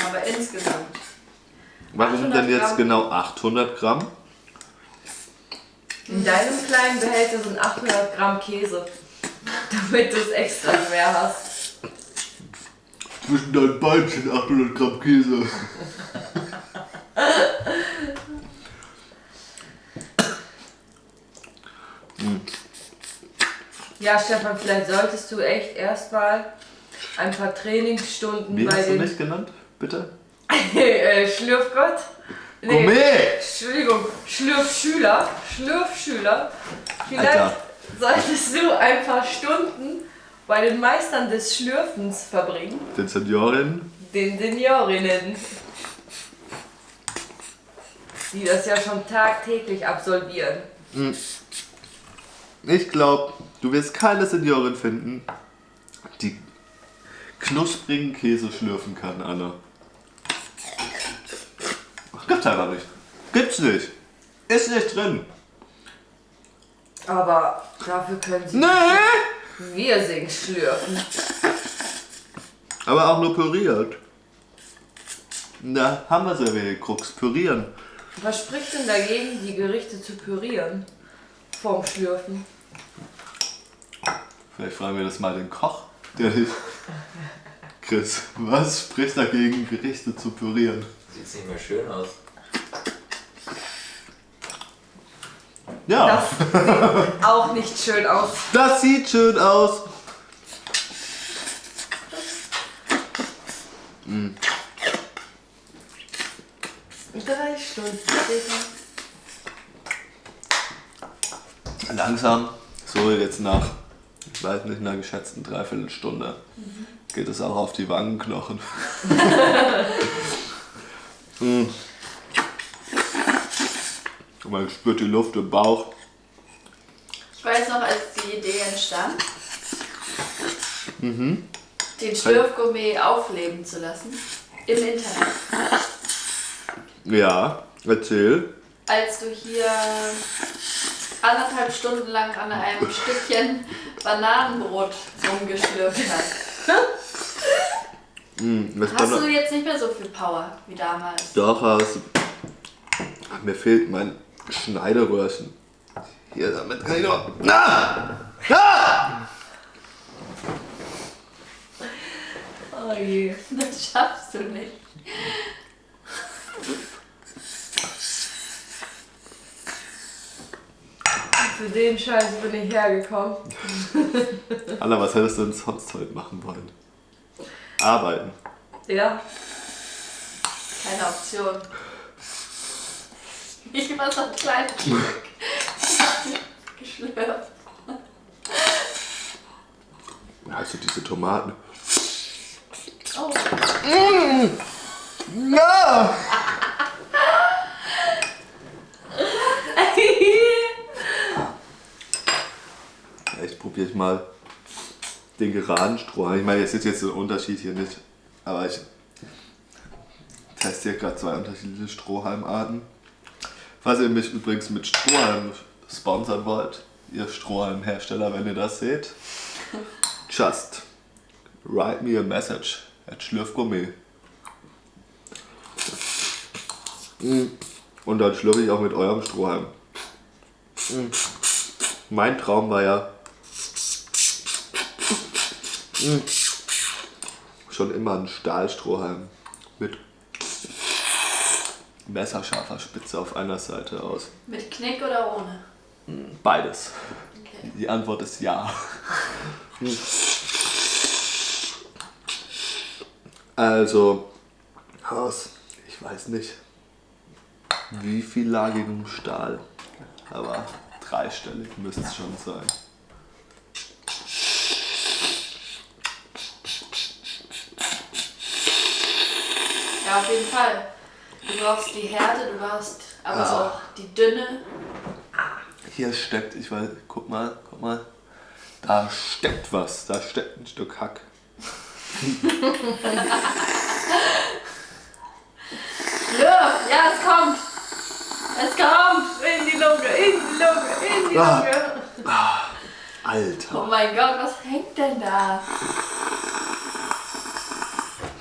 Aber insgesamt. Warum 800 denn jetzt Gramm. genau 800 Gramm? In deinem kleinen Behälter sind 800 Gramm Käse, damit du es extra schwer hast. Zwischen deinen Beinchen 800 Gramm Käse. Ja, Stefan, vielleicht solltest du echt erstmal ein paar Trainingsstunden Wie bei hast du den mich genannt, bitte? Schlürfgott. Gourmet! Entschuldigung, Schlürfschüler. Vielleicht Alter. solltest du ein paar Stunden bei den Meistern des Schlürfens verbringen, Den Seniorinnen? den Seniorinnen, die das ja schon tagtäglich absolvieren. Ich glaube, du wirst keine Seniorin finden, die knusprigen Käse schlürfen kann, Anna. Gibt's einfach nicht. Gibt's nicht. Ist nicht drin. Aber dafür können sie Nee! Wirsing schlürfen. Aber auch nur püriert. Da haben wir sehr wenig Krux. Pürieren. Was spricht denn dagegen, die Gerichte zu pürieren? Vorm Schlürfen. Vielleicht fragen wir das mal den Koch. Der nicht. Chris, was spricht dagegen, Gerichte zu pürieren? Sieht nicht mehr schön aus. Ja, Das sieht auch nicht schön aus. das sieht schön aus. 3 Stunden später. Langsam, so jetzt nach, ich weiß nicht, einer geschätzten Dreiviertelstunde geht es auch auf die Wangenknochen. Man spürt die Luft im Bauch. Ich weiß noch, als die Idee entstand, den Schlürfgourmet aufleben zu lassen. Im Internet. Ja, erzähl. Als du hier 1,5 Stunden lang an einem Stückchen Bananenbrot rumgeschlürft hast. Hast du jetzt nicht mehr so viel Power wie damals? Doch, mir fehlt mein Schneideröhrchen. Hier, damit kann ich noch. Na! Na! Oh je. Das schaffst du nicht. Für den Scheiß bin ich hergekommen. Anna, was hättest du denn sonst heute machen wollen? Arbeiten. Ja. Keine Option. Ich war so ein kleines Stück geschlürft. Also diese Tomaten. Oh. Ja! Vielleicht probiere ich mal den geraden Strohhalm. Ich meine, es ist jetzt ein Unterschied hier nicht, aber ich teste hier gerade 2 unterschiedliche Strohhalmarten. Falls ihr mich übrigens mit Strohhalm sponsern wollt, ihr Strohhalmhersteller, wenn ihr das seht, just write me a message at Schlürfgourmet. Und dann schlürfe ich auch mit eurem Strohhalm. Mein Traum war ja schon immer ein Stahlstrohhalm mit messerscharfer Spitze auf einer Seite aus. Mit Knick oder ohne? Beides. Okay. Die Antwort ist ja. Also, aus, ich weiß nicht, wie viel lagigem Stahl aber dreistellig müsste es schon sein. Ja, auf jeden Fall. Du brauchst die Härte, du brauchst aber Also. auch die Dünne. Hier steckt, ich weiß, guck mal, da steckt was, da steckt ein Stück Hack. Ja, es kommt. Es kommt. In die Lunge, in die Lunge, in die Ah. Lunge. Alter. Oh mein Gott, was hängt denn da?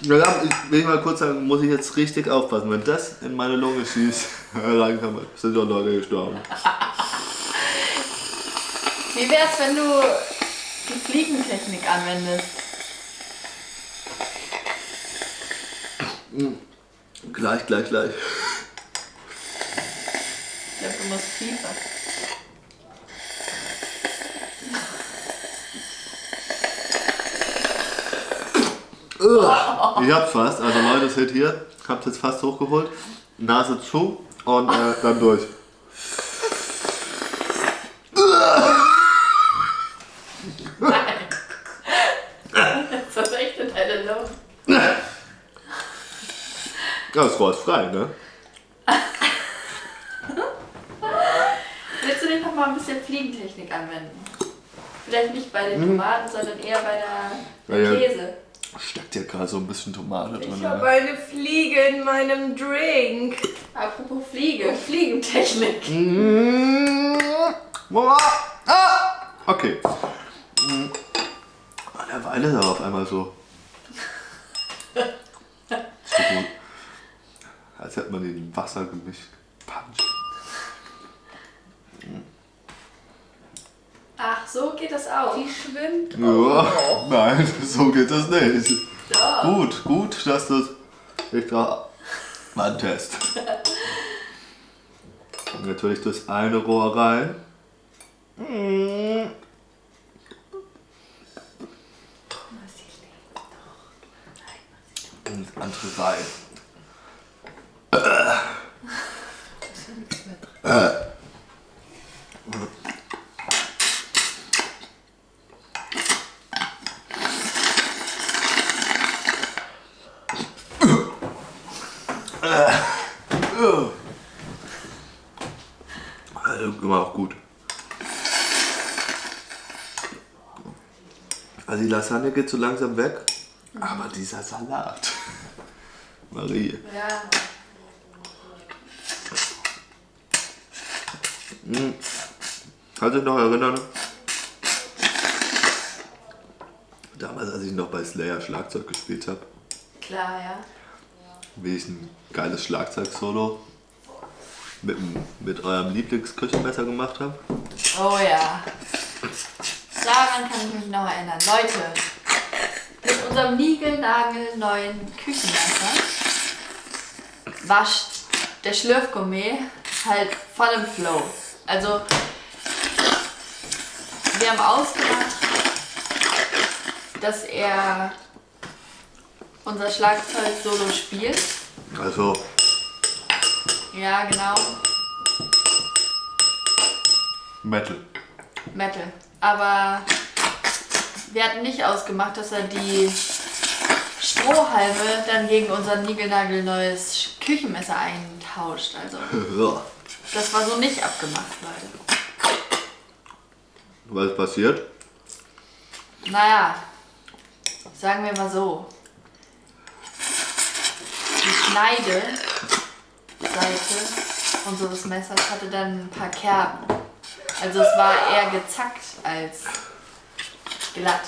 Ja, ich will mal kurz sagen, muss ich jetzt richtig aufpassen. Wenn das in meine Lunge schießt, dann sind doch Leute gestorben. Wie wär's, wenn du die Fliegentechnik anwendest? Gleich. Ich glaube, du musst tiefer. Ich hab's fast, also Leute, seht hier, hab's jetzt fast hochgeholt. Nase zu und dann durch. Was ist echt in deine Lunge? Ja, das Rohr ist frei, ne? Willst du nicht noch mal ein bisschen Fliegentechnik anwenden? Vielleicht nicht bei den Tomaten, sondern eher bei der Ja. Käse. Steckt hier gerade so ein bisschen Tomate drin. Ich habe eine Fliege in meinem Drink. Apropos Fliege, Fliegentechnik. Okay. Der Wein ist aber auf einmal so gut. Als hätte man den Wasser gemischt. Punch. Ach, so geht das auch. Die schwimmt. Ja, nein, so geht das nicht. Doch. Gut, dass das. Ich brauche mal einen Test. Und natürlich das eine Rohr rein. Und das andere rein. Immer auch gut. Also die Lasagne geht so langsam weg, aber dieser Salat. Marie. Ja. Kannst du dich noch erinnern? Damals, als ich noch bei Slayer Schlagzeug gespielt habe, Klar, ja. wie ich ein geiles Schlagzeug-Solo mit eurem Lieblingsküchenmesser gemacht habe. Oh ja. Daran kann ich mich noch erinnern. Leute, mit unserem niegelnagelneuen Küchenmesser wascht der Schlürfgourmet halt voll im Flow. Also, wir haben ausgemacht, dass er unser Schlagzeug-Solo spielt. Also, Ja, genau. Metal. Metal. Aber wir hatten nicht ausgemacht, dass er die Strohhalme dann gegen unser niegelnagelneues Küchenmesser eintauscht. Also, Ja. das war so nicht abgemacht, Leute. Was ist passiert? Naja, sagen wir mal so. Die Schneideseite unseres Messers hatte dann ein paar Kerben. Also es war eher gezackt als glatt.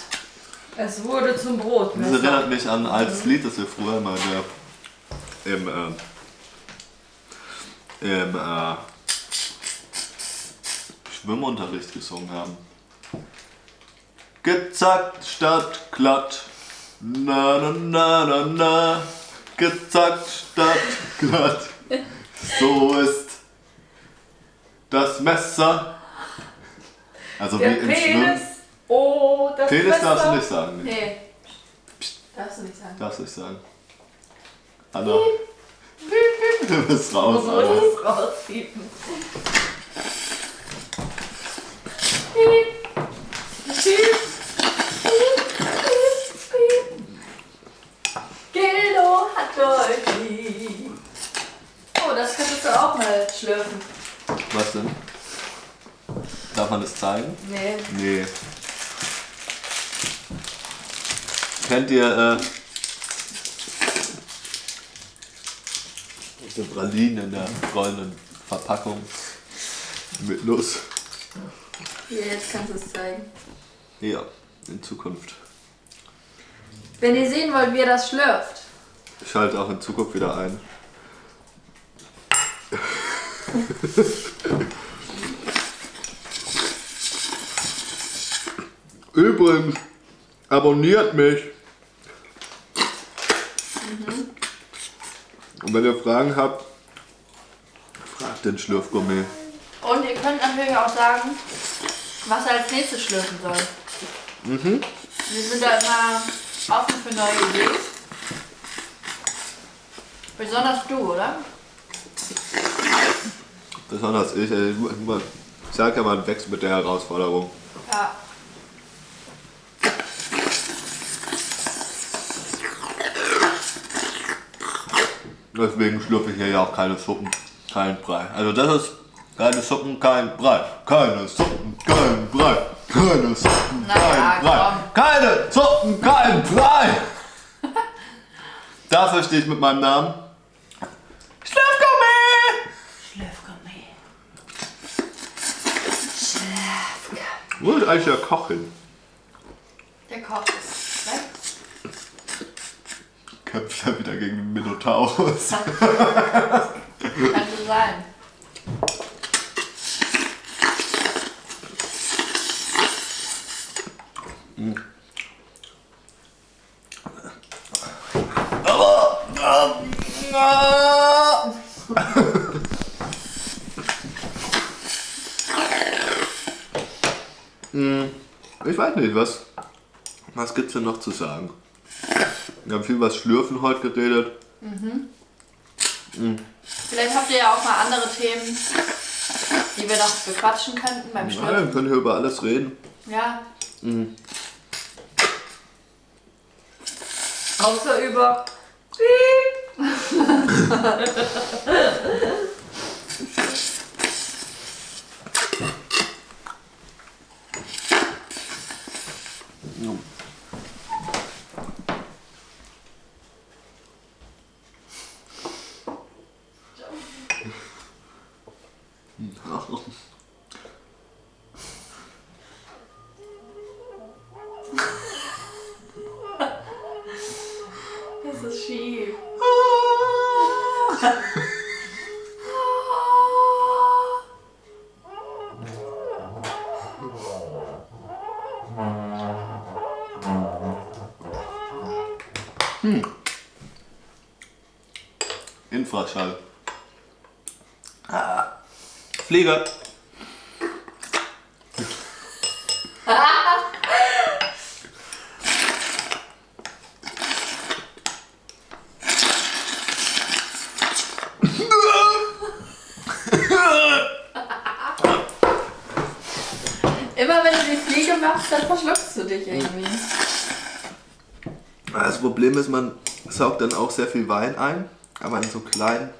Es wurde zum Das Brotmesser. erinnert mich an ein altes Lied, das wir früher mal im Schwimmunterricht gesungen haben. Gezackt statt glatt. Na na na na na. Gezackt statt glatt. So ist das Messer. Also Der wie im Schwimmen. Penis. Oh, das Penis Messer. darfst du nicht sagen. Nicht. Nee. Darfst du nicht sagen. Darfst du nicht sagen. Anna. Du bist raus, So Anna. muss es rauspiepen. Schlürfgourmet. Kennt ihr so Pralinen in der goldenen Verpackung mit Nuss? Hier, jetzt kannst du es zeigen. Ja, in Zukunft. Wenn ihr sehen wollt, wie er das schlürft. Ich schalte auch in Zukunft wieder ein. Übrigens, abonniert mich. Und wenn ihr Fragen habt, fragt den Schlürfgourmet. Und ihr könnt natürlich auch sagen, was er als nächstes schlürfen soll. Wir sind da immer offen für neue Ideen. Besonders du, oder? Besonders ich. Ich sag ja, man wächst mit der Herausforderung. Ja. Deswegen schlürfe ich hier ja auch keine Suppen, kein Brei. Also das ist keine Suppen, kein Brei. Keine Suppen, kein Brei. Keine Suppen, Na kein ja, Brei. Keine Suppen, kein Brei. Dafür stehe ich mit meinem Namen. Schlürfgourmet! Schlürfgourmet. Wo ist eigentlich der Koch hin? Der Koch ist weg. Kämpft er wieder gegen den Minotaurus. Könnte sein. Ich weiß nicht, was gibt's denn noch zu sagen? Wir haben viel über das Schlürfen heute geredet. Vielleicht habt ihr ja auch mal andere Themen, die wir noch bequatschen könnten beim Ja, wir Schlürfen. können hier über alles reden. Ja. Außer über. Das ist schief. Infraschall. Flieger. Immer wenn du die Fliege machst, dann verschluckst du dich irgendwie. Das Problem ist, man saugt dann auch sehr viel Wein ein, aber in so kleinen,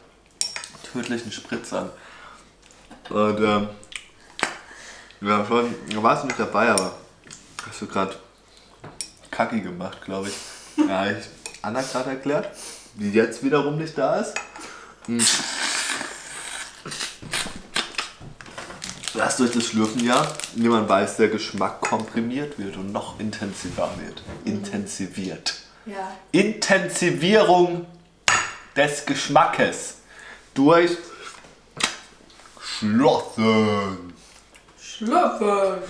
tödlichen Spritzern. Und ja, schon, da warst du nicht dabei, aber hast du gerade Kacki gemacht, glaube ich. Ja, ich Anna gerade erklärt, die jetzt wiederum nicht da ist. Erst durch das Schlürfen ja, wie man weiß, der Geschmack komprimiert wird und noch intensiver wird. Intensiviert. Ja. Intensivierung des Geschmackes durch Schlürfen. Schlürfen.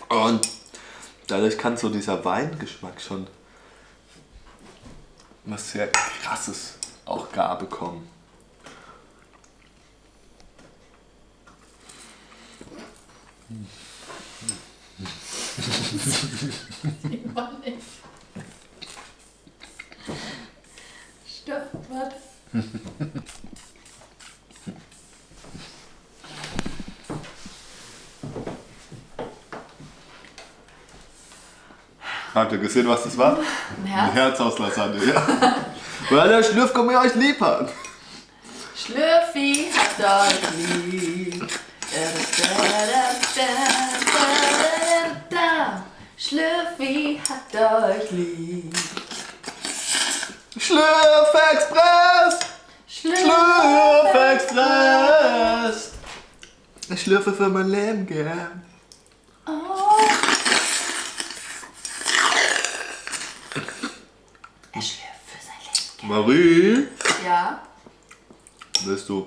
Und dadurch kann so dieser Weingeschmack schon was sehr Krasses auch gar bekommen. Sieht man nicht. Stopp, warte. Habt ihr gesehen, was das war? Ein Ein Herz. Herz aus Lasagne, ja. Weil der Schlürfgourmet euch lieb hat. Schlürfi hat euch lieb. Schlürfi hat euch lieb. Schlürfexpress! Schlürfexpress! Ich schlürfe für mein Leben gern. Oh. Er schlürft für sein Leben gern. Marie, Ja. willst du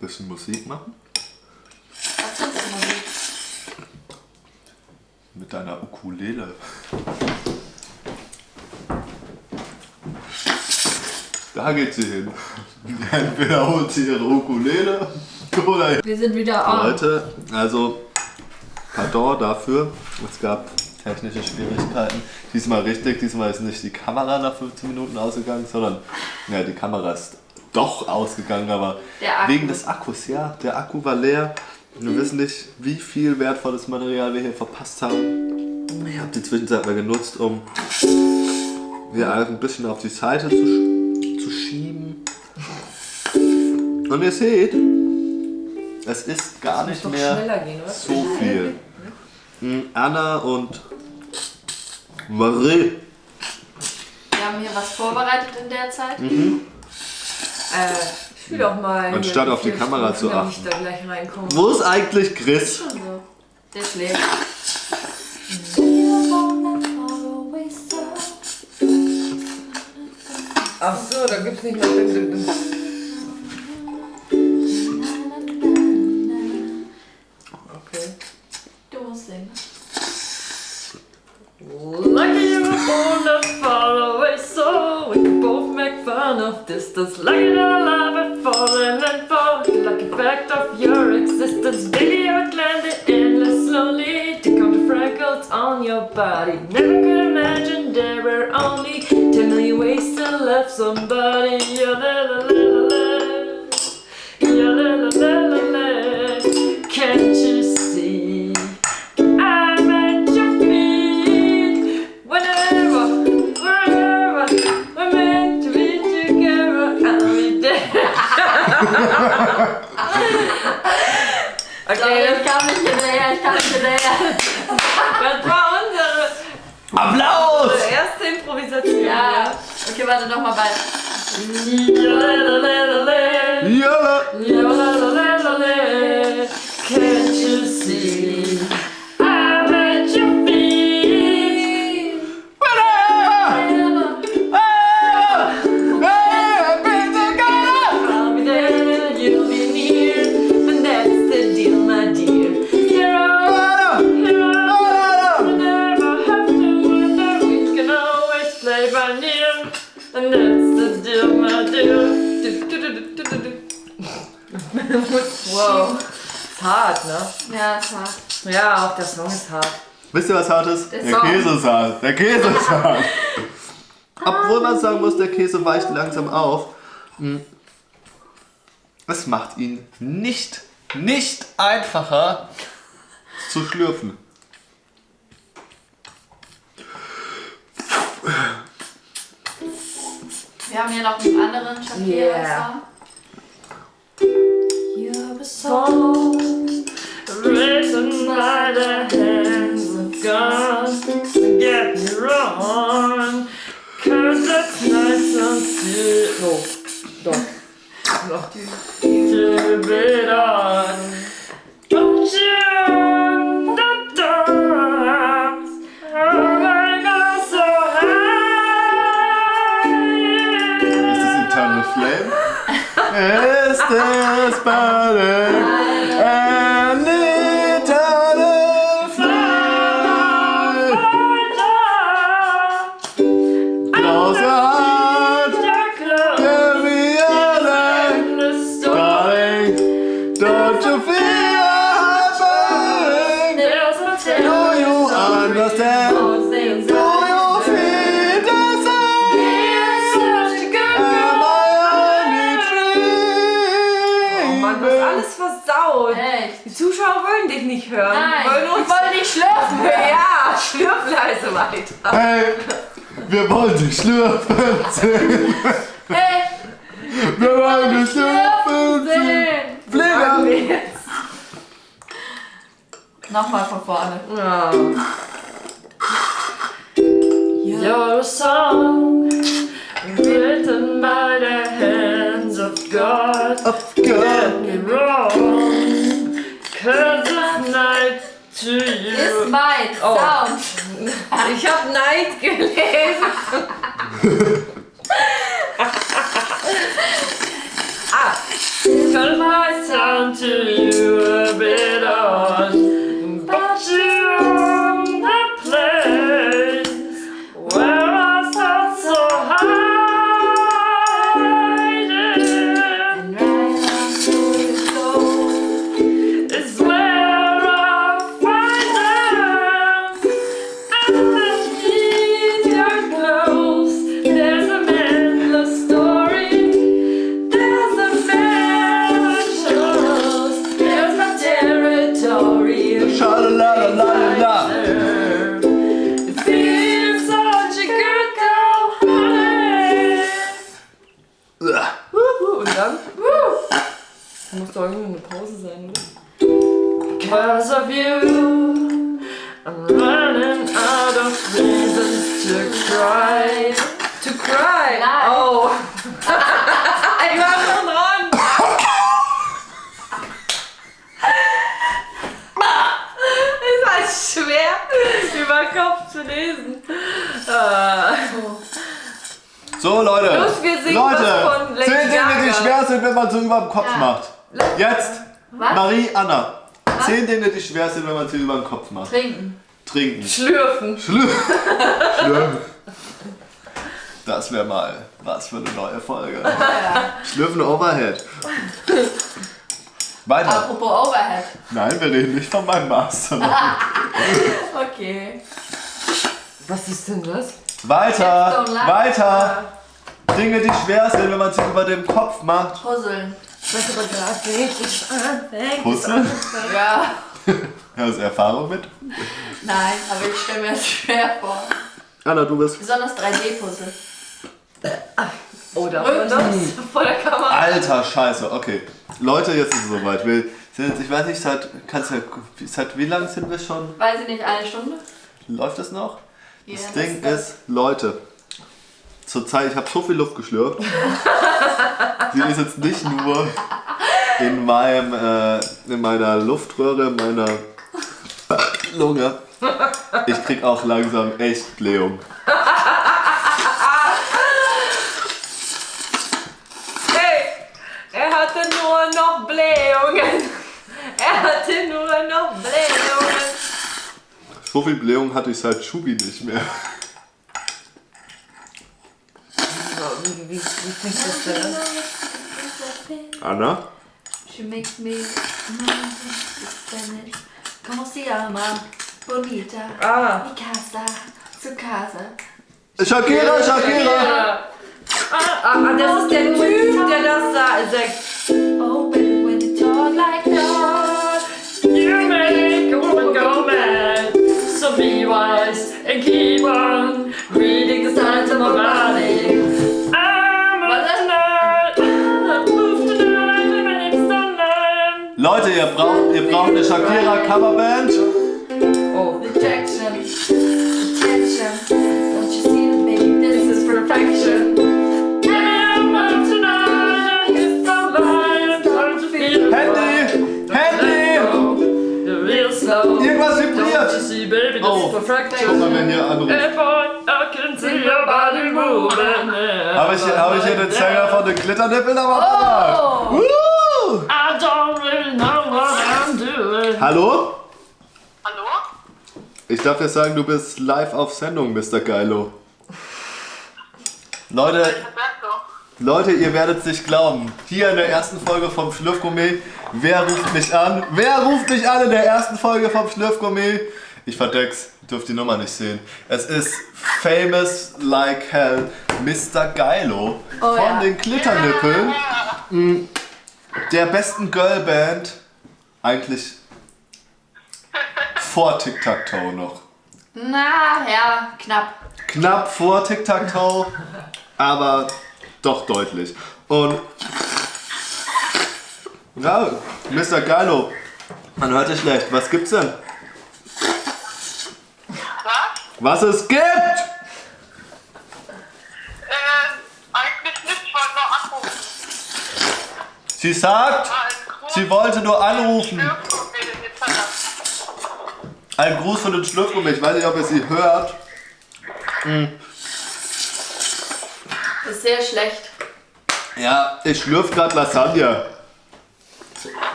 ein bisschen Musik machen? Was sonst Musik? Mit deiner Ukulele. Da geht sie hin. Entweder holt sie ihre Ukulele oder... Wir sind wieder on. Leute, also pardon dafür, es gab technische Schwierigkeiten. Diesmal richtig, diesmal ist nicht die Kamera nach 15 Minuten ausgegangen, sondern ja, die Kamera ist doch ausgegangen, aber Der Akku. wegen des Akkus, ja. Der Akku war leer. Wir wissen nicht, wie viel wertvolles Material wir hier verpasst haben. Ich habe die Zwischenzeit mal genutzt, um hier ein bisschen auf die Seite zu schieben. Und ihr seht, es ist gar nicht Doch mehr schneller gehen, oder? so viel. Anna und Marie. Wir haben hier was vorbereitet in der Zeit. Ich spiele auch mal. Anstatt hier auf die 4 Kamera Stufen, zu damit achten. ich da gleich reinkomme. Wo ist eigentlich Chris? Schon so. Der schläft. Ach so, da gibt's nicht noch. Okay. Du musst singen. Lucky you were born not far away, so we can both make fun of distance. Lucky that I love it, falling and falling. Lucky fact of your existence, baby, I would climb the endless slowly to count the freckles on your body. Never could imagine there were only 10 million ways to love somebody. Yeah, la la la la la. Yeah, la la la la la. Can't you see? I'm at your feet. Whenever, wherever, we're meant to be together. I'll be there. Sorry, ich kam nicht hinterher, Das war unsere Applaus! erste Improvisation. Ja. Okay, warte nochmal bei. Ja! Can't you see? I'm at your feet. I'll be there, you'll be near, and that's the deal, my dear. Hero, hero, we never have to wonder, we can always play by near, and that's the deal, my dear. Wow, ist hart, ne? Ja, ist hart. Ja, auch der Song ist hart. Wisst ihr, was hart ist? Der Der Song. Käse ist hart. Der Käse ist hart. Obwohl man sagen muss, der Käse weicht langsam auf. Es macht ihn nicht einfacher zu schlürfen. Wir haben hier noch einen anderen Shakira-Song. You're a song. Written by the hands of God. Get me wrong, 'cause that's nice and sweet. Oh, doch. Noch. To be done. Don't you, the dogs. Oh my God, so high. Ist das Eternal Flame? Ist es burning? An eternal flame? Close your heart, give me your name. Darling, don't you feel burning? Do you understand? Do you feel the same? Am I only dreaming? Mann, du hast alles versaut. Echt? Die Zuschauer wollen dich nicht hören. Nein, Die wollen ich uns wollte nicht schlürfen. ja, schlürf leise weiter. Hey, wir wollen die Schlürfen sehen. Hey, Wir wollen die Schlürfen sehen. sehen. Pfleger! Nochmal von vorne. Ja. You're a song written by the hands of God. Of God. Get me wrong, 'cause it's night to you. Ist mein Oh. Sound. Ich hab Neid gelesen. Turn my sound to you a bit on, but you're on the place where I start so hiding. And right after you go, It's where I find them. Underneath your clothes, there's a endless story. There's a man who shows. There's my territory. Schalalalala. It feels such a good girl, honey. Und dann? Muss doch irgendwie eine Pause sein, oder? Because of you, I'm running out of reasons to cry. To cry? Nein. Oh. Ich war schon dran. Ist halt schwer, über Kopf zu lesen. So, Leute. Los, wir singen was Leute, von Lady 10 Dinge, die Gaga. schwer sind, wenn man so über den Kopf Ja. macht. Jetzt, Was? Marie, Anna. 10 Dinge, die schwer sind, wenn man sie über den Kopf macht. Trinken. Trinken. Schlürfen. Schlürfen. Das wäre mal was für eine neue Folge. Schlürfen Overhead. Weiter. Apropos Overhead. Nein, wir reden nicht von meinem Master. Okay. Was ist denn das? Weiter, Jetzt don't laugh. weiter. Dinge, die schwer sind, wenn man sie über dem Kopf macht. Puzzeln. Was aber gerade richtig anfängt. Puzzle? Ja. Hast du Erfahrung mit? Nein, aber ich stelle mir das schwer vor. Anna, du bist. Besonders 3D-Puzzle. Oder man das vor der Kamera. Alter Scheiße, okay. Leute, jetzt ist es soweit. Wir sind jetzt, ich weiß nicht, seit wie lang sind wir schon? Weiß ich nicht, eine Stunde? Läuft das noch? Ja, Das Ding ist, Leute, zurzeit, ich habe so viel Luft geschlürft. Sie ist jetzt nicht nur in meiner Luftröhre, in meiner Lunge. Ich krieg auch langsam echt Blähung. Hey, er hatte nur noch Blähungen. Er hatte nur noch Blähungen. So viel Blähung hatte ich seit Schubi nicht mehr. Wie fängt das denn an? Anna? She makes me Spanish. Como se llama? Bonita. Ah. Mi casa. Su casa. Shakira, Shakira! Das ist der Typ, der das sagt. Oh, baby, when you talk like that. You make a woman go mad. So be wise and keep on reading the signs of my body. I'm a tonight. Move tonight, living in sunlight. Leute, ihr braucht eine Shakira-Coverband. Oh. Rejection. Rejection. Don't you see that, baby? This is perfection. Handy! Irgendwas vibriert! Oh, guck mal, wer hier anruft. Hab ich hier den Sänger von den Glitternippeln am Apparat? Oh! Woo! Hallo? Hallo? Ich darf dir sagen, du bist live auf Sendung, Mr. Geilo. Leute, ihr werdet es nicht glauben. Hier in der ersten Folge vom Schlürfgourmet. Wer ruft mich an? Wer ruft mich an in der ersten Folge vom Schlürfgourmet? Ich verdeck's, dürft die Nummer nicht sehen. Es ist Famous Like Hell, Mr. Geilo Oh von ja. den Glitternippeln. Der besten Girlband. Eigentlich vor Tic-Tac-Toe noch. Na, ja, knapp. Knapp vor Tic-Tac-Toe, aber doch deutlich. Und Ja, Mr. Geilo. Man hört dich schlecht. Was gibt's denn? Was es gibt? Eigentlich nicht, ich wollte nur anrufen. Sie sagt, sie wollte nur anrufen. Ein Gruß von den Schlürfgummi. Ich weiß nicht, ob ihr sie hört. Das ist sehr schlecht. Ja, ich schlürf gerade Lasagne.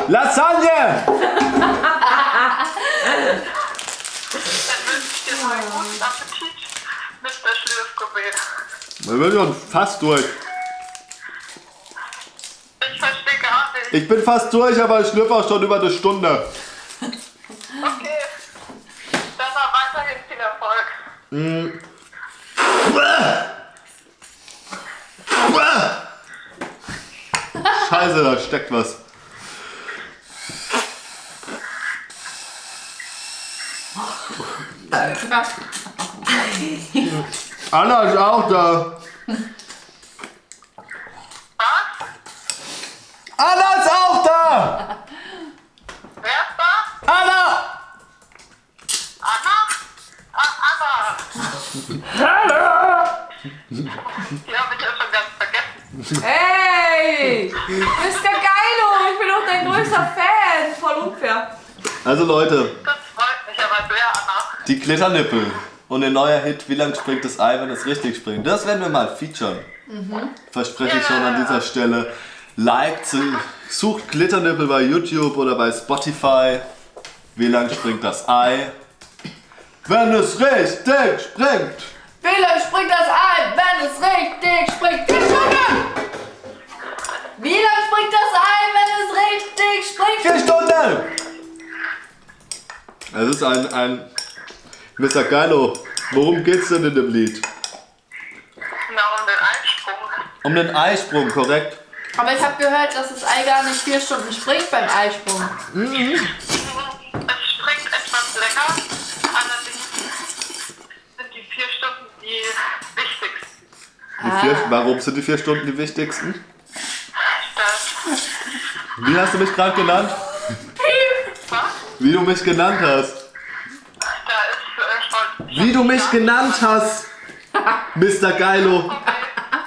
Lasagne! Dann wünsche ich dir mal guten Appetit, Mr. Schlürfgummi. Wir sind schon fast durch. Ich verstehe gar nicht. Ich bin fast durch, aber ich schlürfe auch schon über eine Stunde. Okay. Dann noch weiterhin viel Erfolg. Scheiße, da steckt was. Anna ist auch da. Was? Anna ist auch da! Wer ist da? Anna! Anna? Ach, Anna. Hallo! Die habe ich ja schon ganz vergessen. Hey! Mr. Geilo, ich bin doch dein größter Fan. Voll unfair. Also Leute, Das freut mich aber sehr, Anna. die Glitternippel und ein neuer Hit, wie lang springt das Ei, wenn es richtig springt, das werden wir mal featuren. Verspreche ich schon an dieser Stelle. Liked, sucht Glitternippel bei YouTube oder bei Spotify. Wie lang springt das Ei? Wenn es richtig springt! Wie lange springt das Ei, wenn es richtig springt? 4 Stunden! Wie lange springt das Ei, wenn es richtig springt? 4 Stunden! Es ist ein Mr. Geilo. Worum geht's denn in dem Lied? Na, um den Einsprung. Um den Eisprung, korrekt? Aber ich habe gehört, dass das Ei gar nicht 4 Stunden springt beim Eisprung. Es springt etwas länger, allerdings sind die 4 Stunden die wichtigsten. Warum sind die 4 Stunden die wichtigsten? Das, Wie hast du mich gerade genannt? was? Wie du mich genannt hast. Da ist, Wie du mich genannt hast, Mr. Geilo.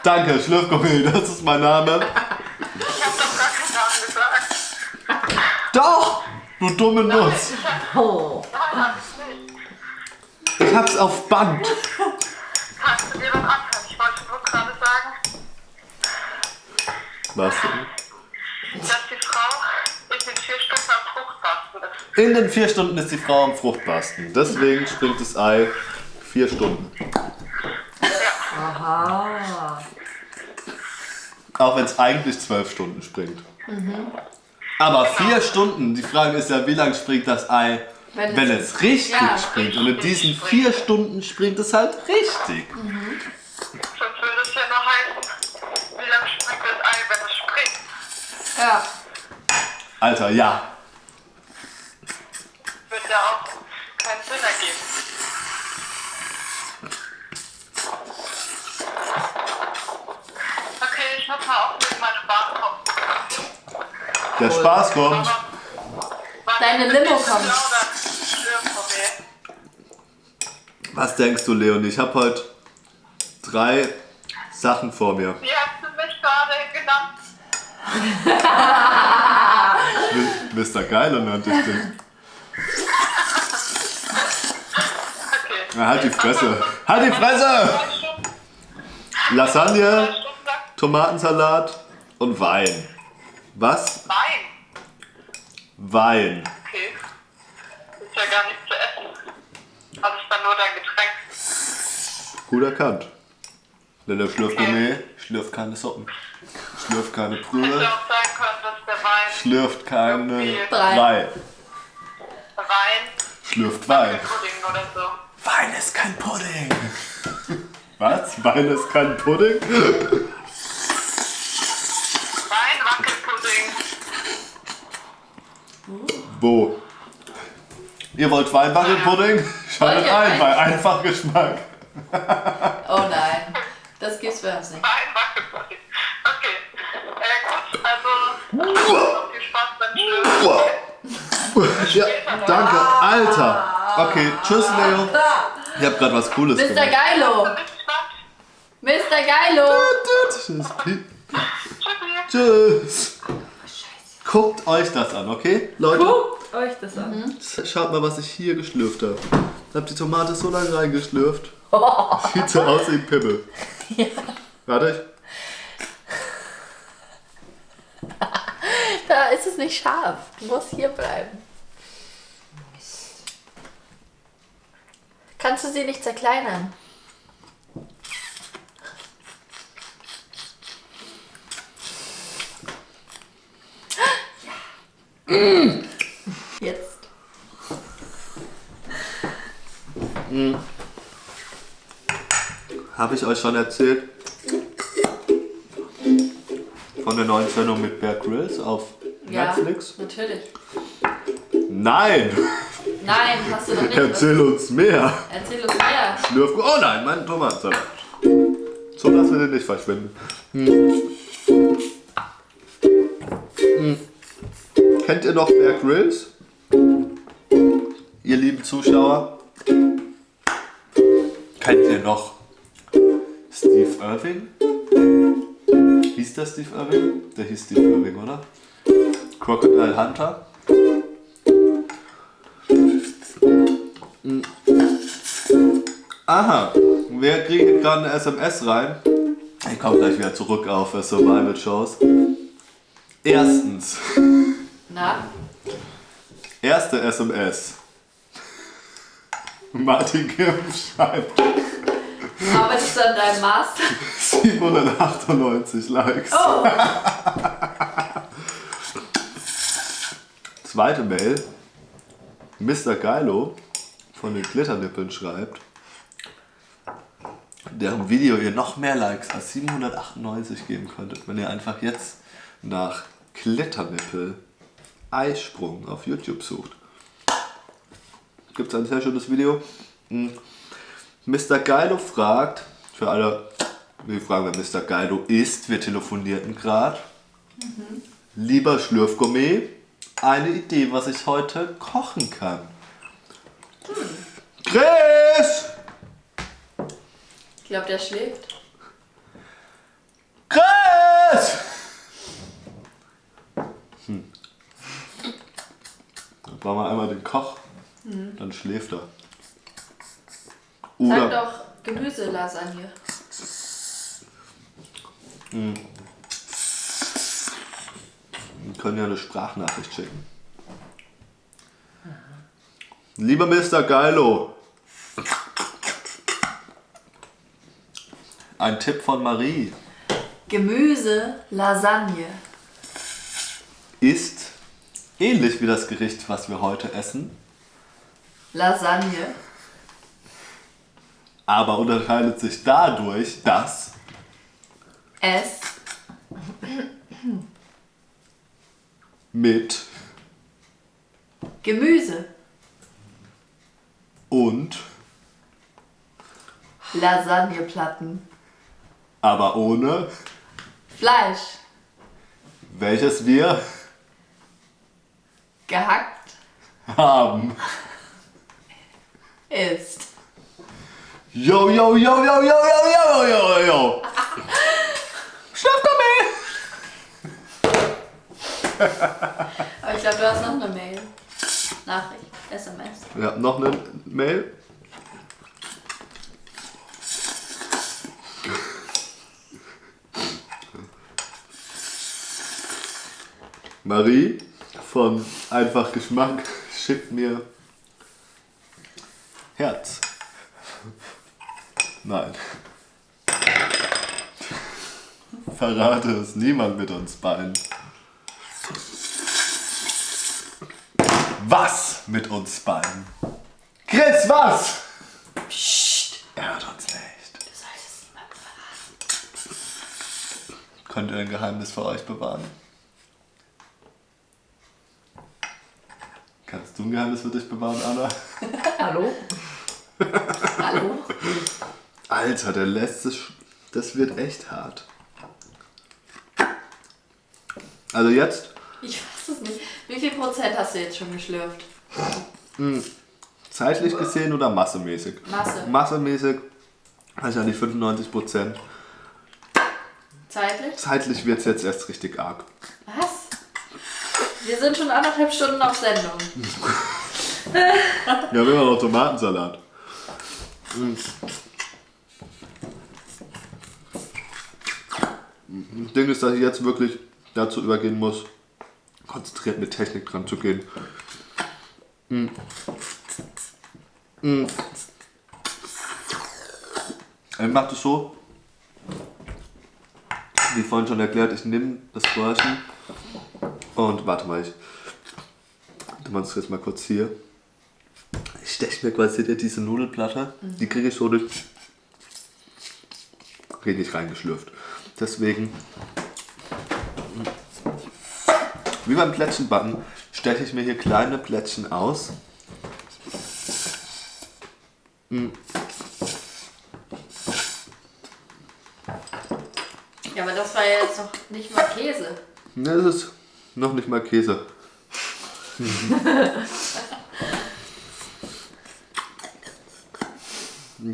Danke, Schlürfgummi, das ist mein Name. ich hab doch gar keinen Namen gesagt. Doch, du dumme Nuss. Oh. Nein, hab ich nicht. Ich hab's auf Band. Kannst du dir das anhören? Ich wollte nur gerade sagen, Was? dass die Frau in den 4 Stunden am Fruchtbarsten ist. In den 4 Stunden ist die Frau am Fruchtbarsten. Deswegen springt das Ei 4 Stunden. Aha. Auch wenn es eigentlich 12 Stunden springt. Aber 4 Stunden, die Frage ist ja, wie lang springt das Ei, wenn es richtig Ja, springt. Und in diesen 4 Stunden springt es halt richtig. Sonst würde es ja nur heißen, wie lange springt das Ei, wenn es springt. Ja. Alter, ja. Würde ja auch keinen Sinn ergeben. Okay, ich muss mal aufnehmen, meine Bahn kommt. Der Spaß kommt. Deine Limo kommt. Was denkst du, Leonie? Ich habe heute 3 Sachen vor mir. Wie hast du mich gerade genannt? Mr. Geilo nannte ich dich. Okay. Na, halt die Fresse. Halt die Fresse! 2 Stunden, 2 Lasagne, Stunden lang Tomatensalat und Wein. Was? Wein. Wein. Okay. Ist ja gar nicht zu essen. Also ist dann nur dein Getränk. Gut erkannt. Denn der Schlürfgummi schlürft keine Suppen. Schlürft keine Hätte Brühe. auch sein können, dass der Wein, Schlürft keine Brei. Brei. Wein, Schlürft Wein. Pudding oder so. Wein ist kein Pudding. Was? Wein ist kein Pudding? Wein, Wackelpudding. Wo? Ihr wollt Weinwackelpudding? Schaltet ein bei Einfachgeschmack. Oh nein. Das gibt's bei uns nicht. Wein, Wackelpudding. Okay. Gut, also Viel Spaß beim Schlürfen. Ja, danke, Alter. Okay, tschüss, Leo. Ich hab grad was Cooles Mr. gemacht. Geilo! Mr. Geilo! Tschüss, Piep. Tschüss. Guckt euch das an, okay? Leute, Guckt euch das an. schaut mal, was ich hier geschlürft habe. Ich habe die Tomate so lange reingeschlürft. Sieht so aus wie ein Pimmel. Warte, Da ist es nicht scharf. Du musst hier bleiben. Kannst du sie nicht zerkleinern? Ja. Jetzt. habe ich euch schon erzählt von der neuen Sendung mit Bear Grylls auf Netflix? Ja, natürlich. Nein! Nein, hast du noch nicht. Erzähl uns mehr! Erzähl uns mehr. Schlürfen. Oh nein, mein Tomatensalat. So lassen wir den nicht verschwinden. Kennt ihr noch Bear Grylls? Ihr lieben Zuschauer? Kennt ihr noch Steve Irwin? Hieß der Steve Irwin? Der hieß Steve Irwin, oder? Crocodile Hunter? Aha, wir kriegen gerade eine SMS rein. Ich komme gleich wieder zurück auf Survival Shows. Erstens, Na? erste SMS. Martin Kim schreibt Arbeitest du an deinem Master? 798 Likes. Oh! Zweite Mail. Mr. Geilo von den Glitternippeln schreibt, deren Video ihr noch mehr Likes als 798 geben könntet, wenn ihr einfach jetzt nach Glitternippel Eisprung auf YouTube sucht. Gibt es ein sehr schönes Video. Mr. Geilo fragt, für alle, wir fragen, wer Mr. Geilo ist, wir telefonierten gerade. Lieber Schlürfgourmet, eine Idee, was ich heute kochen kann. Chris! Ich glaube, der schläft. Chris! Dann brauchen wir einmal den Koch, dann schläft er. Sag Oder doch Gemüselasagne. wir können ja eine Sprachnachricht schicken. Lieber Mr. Geilo, ein Tipp von Marie Gemüselasagne. ist ähnlich wie das Gericht, was wir heute essen, Lasagne. aber unterscheidet sich dadurch, dass Es mit Gemüse. und, Lasagneplatten. aber ohne, Fleisch. welches wir Gehackt haben. ist. Yo, yo, yo, yo, yo, yo, yo, yo, yo. Schlafgourmet! Aber ich glaube, du hast noch eine Mail. Nachricht. SMS. Wir haben noch eine Mail. Marie von Einfach Geschmack schickt mir Herz. Nein. Verrate es niemand mit uns beiden. Was mit uns beiden? Chris, was? Psst. Er hört uns nicht. Du solltest niemandem verraten. Könnt ihr ein Geheimnis für euch bewahren? Kannst du ein Geheimnis für dich bewahren, Anna? Hallo? Hallo? Alter, der letzte... Das wird echt hart. Also jetzt Ich weiß es nicht. Wie viel Prozent hast du jetzt schon geschlürft? Zeitlich gesehen oder massemäßig? Masse. Massemäßig wahrscheinlich 95%. Zeitlich? Zeitlich wird es jetzt erst richtig arg. Was? Wir sind schon 1,5 Stunden auf Sendung. Ja, wir haben noch Tomatensalat. Das Ding ist, dass ich jetzt wirklich dazu übergehen muss, konzentriert mit Technik dran zu gehen. Ich mache das so, wie vorhin schon erklärt, ich nehme das Röhrchen und warte mal, du machst es jetzt mal kurz hier. Ich steche mir quasi diese Nudelplatte, die kriege ich so durch. Kriege nicht reingeschlürft. Deswegen, wie beim Plätzchenbacken, steche ich mir hier kleine Plätzchen aus. Ja, aber das war ja jetzt noch nicht mal Käse. Ne, das ist noch nicht mal Käse.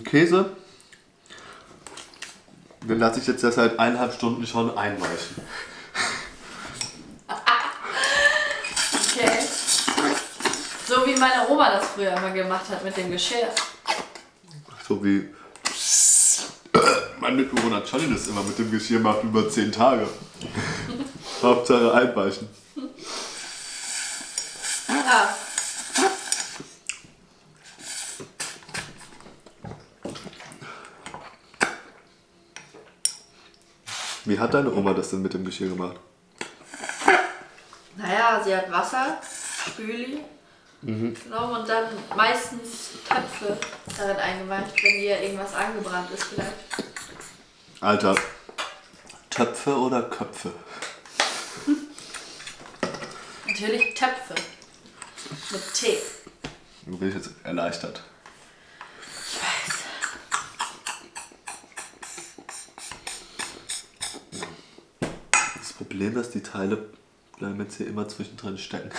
Käse, den lasse ich jetzt ja seit 1,5 Stunden schon einweichen. Okay. So wie meine Oma das früher immer gemacht hat mit dem Geschirr. So wie mein Mitbewohner Johnny das immer mit dem Geschirr macht, über 10 Tage. Hauptsache einweichen. Ah. Wie hat deine Oma das denn mit dem Geschirr gemacht? Naja, sie hat Wasser, Spüli genommen und dann meistens Töpfe darin eingeweicht, wenn ihr irgendwas angebrannt ist vielleicht. Alter, Töpfe oder Köpfe? Natürlich Töpfe. Mit Tee. Du bin ich jetzt erleichtert. Ich weiß. Das Problem ist, die Teile bleiben jetzt hier immer zwischendrin stecken.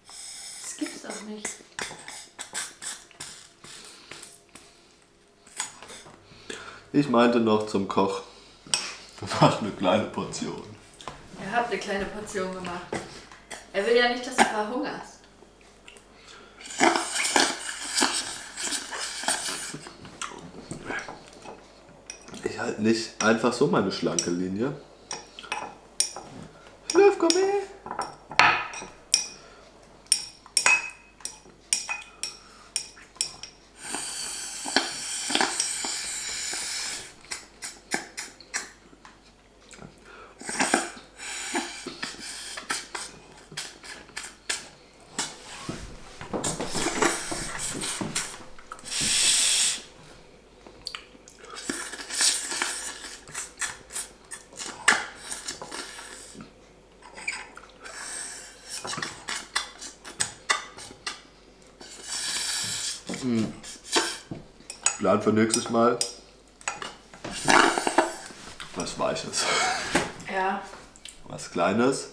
Das gibt's doch nicht. Ich meinte noch zum Koch, mach eine kleine Portion. Er hat eine kleine Portion gemacht. Er will ja nicht, dass du verhungerst. Ich halte nicht einfach so meine schlanke Linie. Schlürfgummi! Plan für nächstes Mal was Weiches, Ja. was Kleines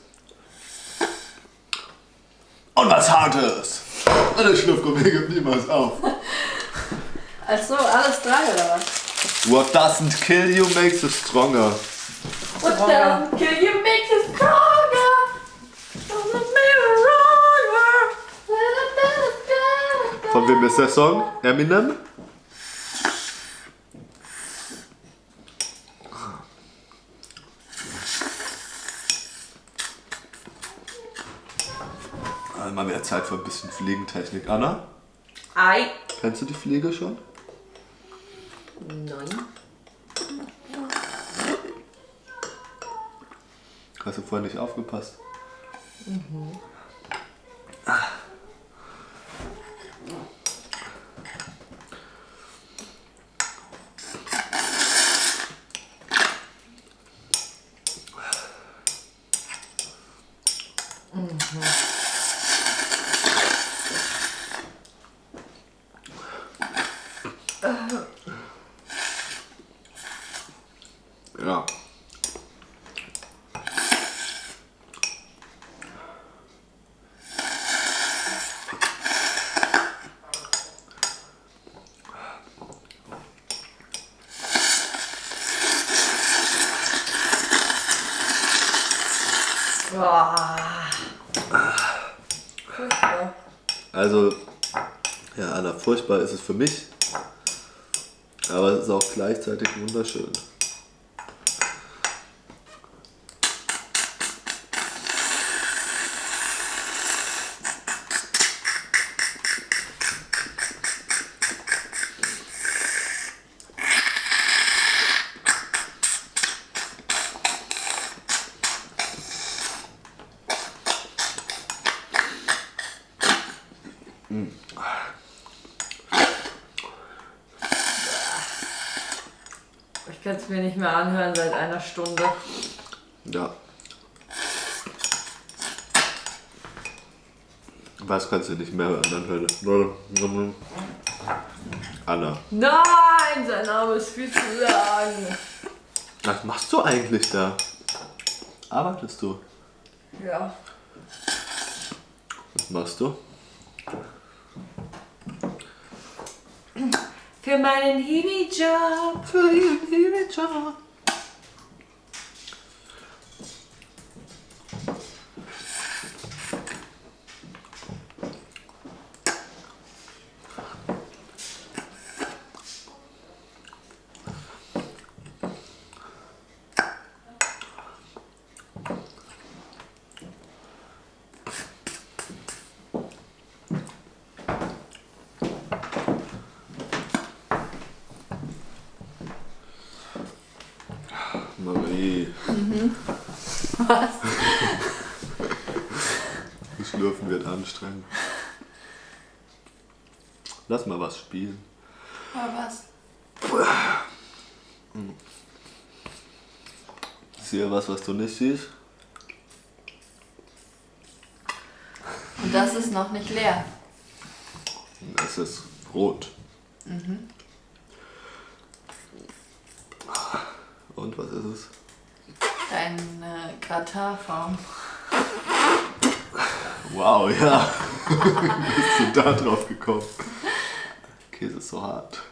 und was Hartes. Und der Schlürfgummi gibt niemals auf. Also alles 3 oder was? What doesn't kill you makes you stronger. What doesn't kill you makes you stronger. Doesn't make you stronger. Von wem ist der Song? Eminem? Mal mehr Zeit für ein bisschen Fliegentechnik. Anna, Ei. kennst du die Fliege schon? Nein. Hast du vorhin nicht aufgepasst? Ja. Ja. Also, ja, Anna, furchtbar ist es für mich, aber es ist auch gleichzeitig wunderschön. Ich kann es mir nicht mehr anhören seit einer Stunde. Ja. Was kannst du nicht mehr hören? Dann hör. Anna. Nein, sein Name ist viel zu lang. Was machst du eigentlich da? Arbeitest du? Ja. Was machst du? Für meinen Hiwi-Job. Für ihren Hiwi-Job. Marie. Was? Das Schlürfen wird anstrengend. Lass mal was spielen. Aber was? Ich sehe was du nicht siehst. Und das ist noch nicht leer. Es ist rot. Und was ist es? Deine Gratinform. Wow, ja. Wie bist du da drauf gekommen? Käse ist so hart.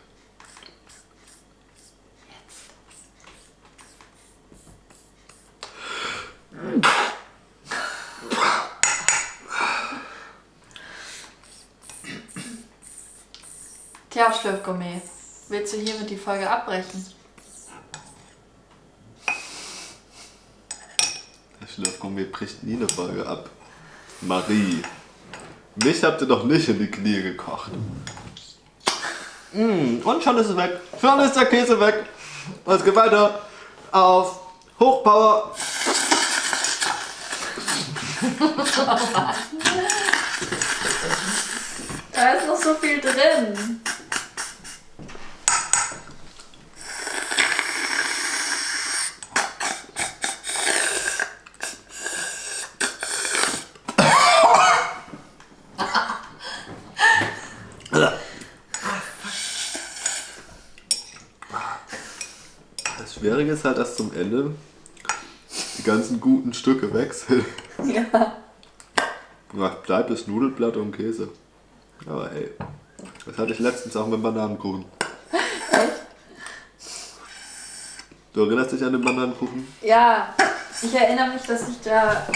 Tja, Schlürfgourmet, willst du hiermit die Folge abbrechen? Der Schlürfgummi bricht nie eine Folge ab. Marie, mich habt ihr doch nicht in die Knie gekocht. Und schon ist es weg. Schon ist der Käse weg. Und es geht weiter auf Hochpower. Da ist noch so viel drin. Das Schwierige ist halt, dass zum Ende die ganzen guten Stücke weg sind. Ja. Was bleibt, ist Nudelblatt und Käse. Aber ey, das hatte ich letztens auch mit Bananenkuchen. Echt? Du erinnerst dich an den Bananenkuchen? Ja, ich erinnere mich, dass ich da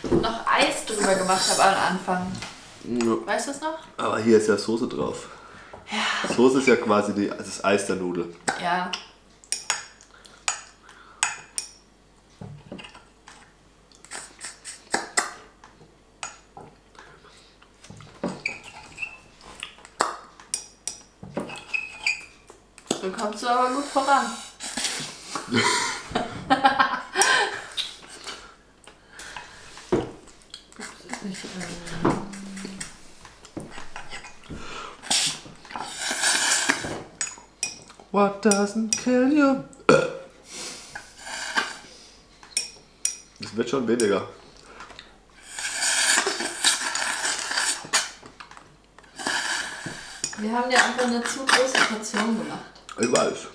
noch Eis drüber gemacht habe am Anfang. Ja. Weißt du es noch? Aber hier ist ja Soße drauf. Ja. Soße ist ja quasi das Eis der Nudel. Ja. So kommst du aber gut voran. What doesn't kill you? Es wird schon weniger. Wir haben dir einfach eine zu große Portion gemacht. Ich weiß.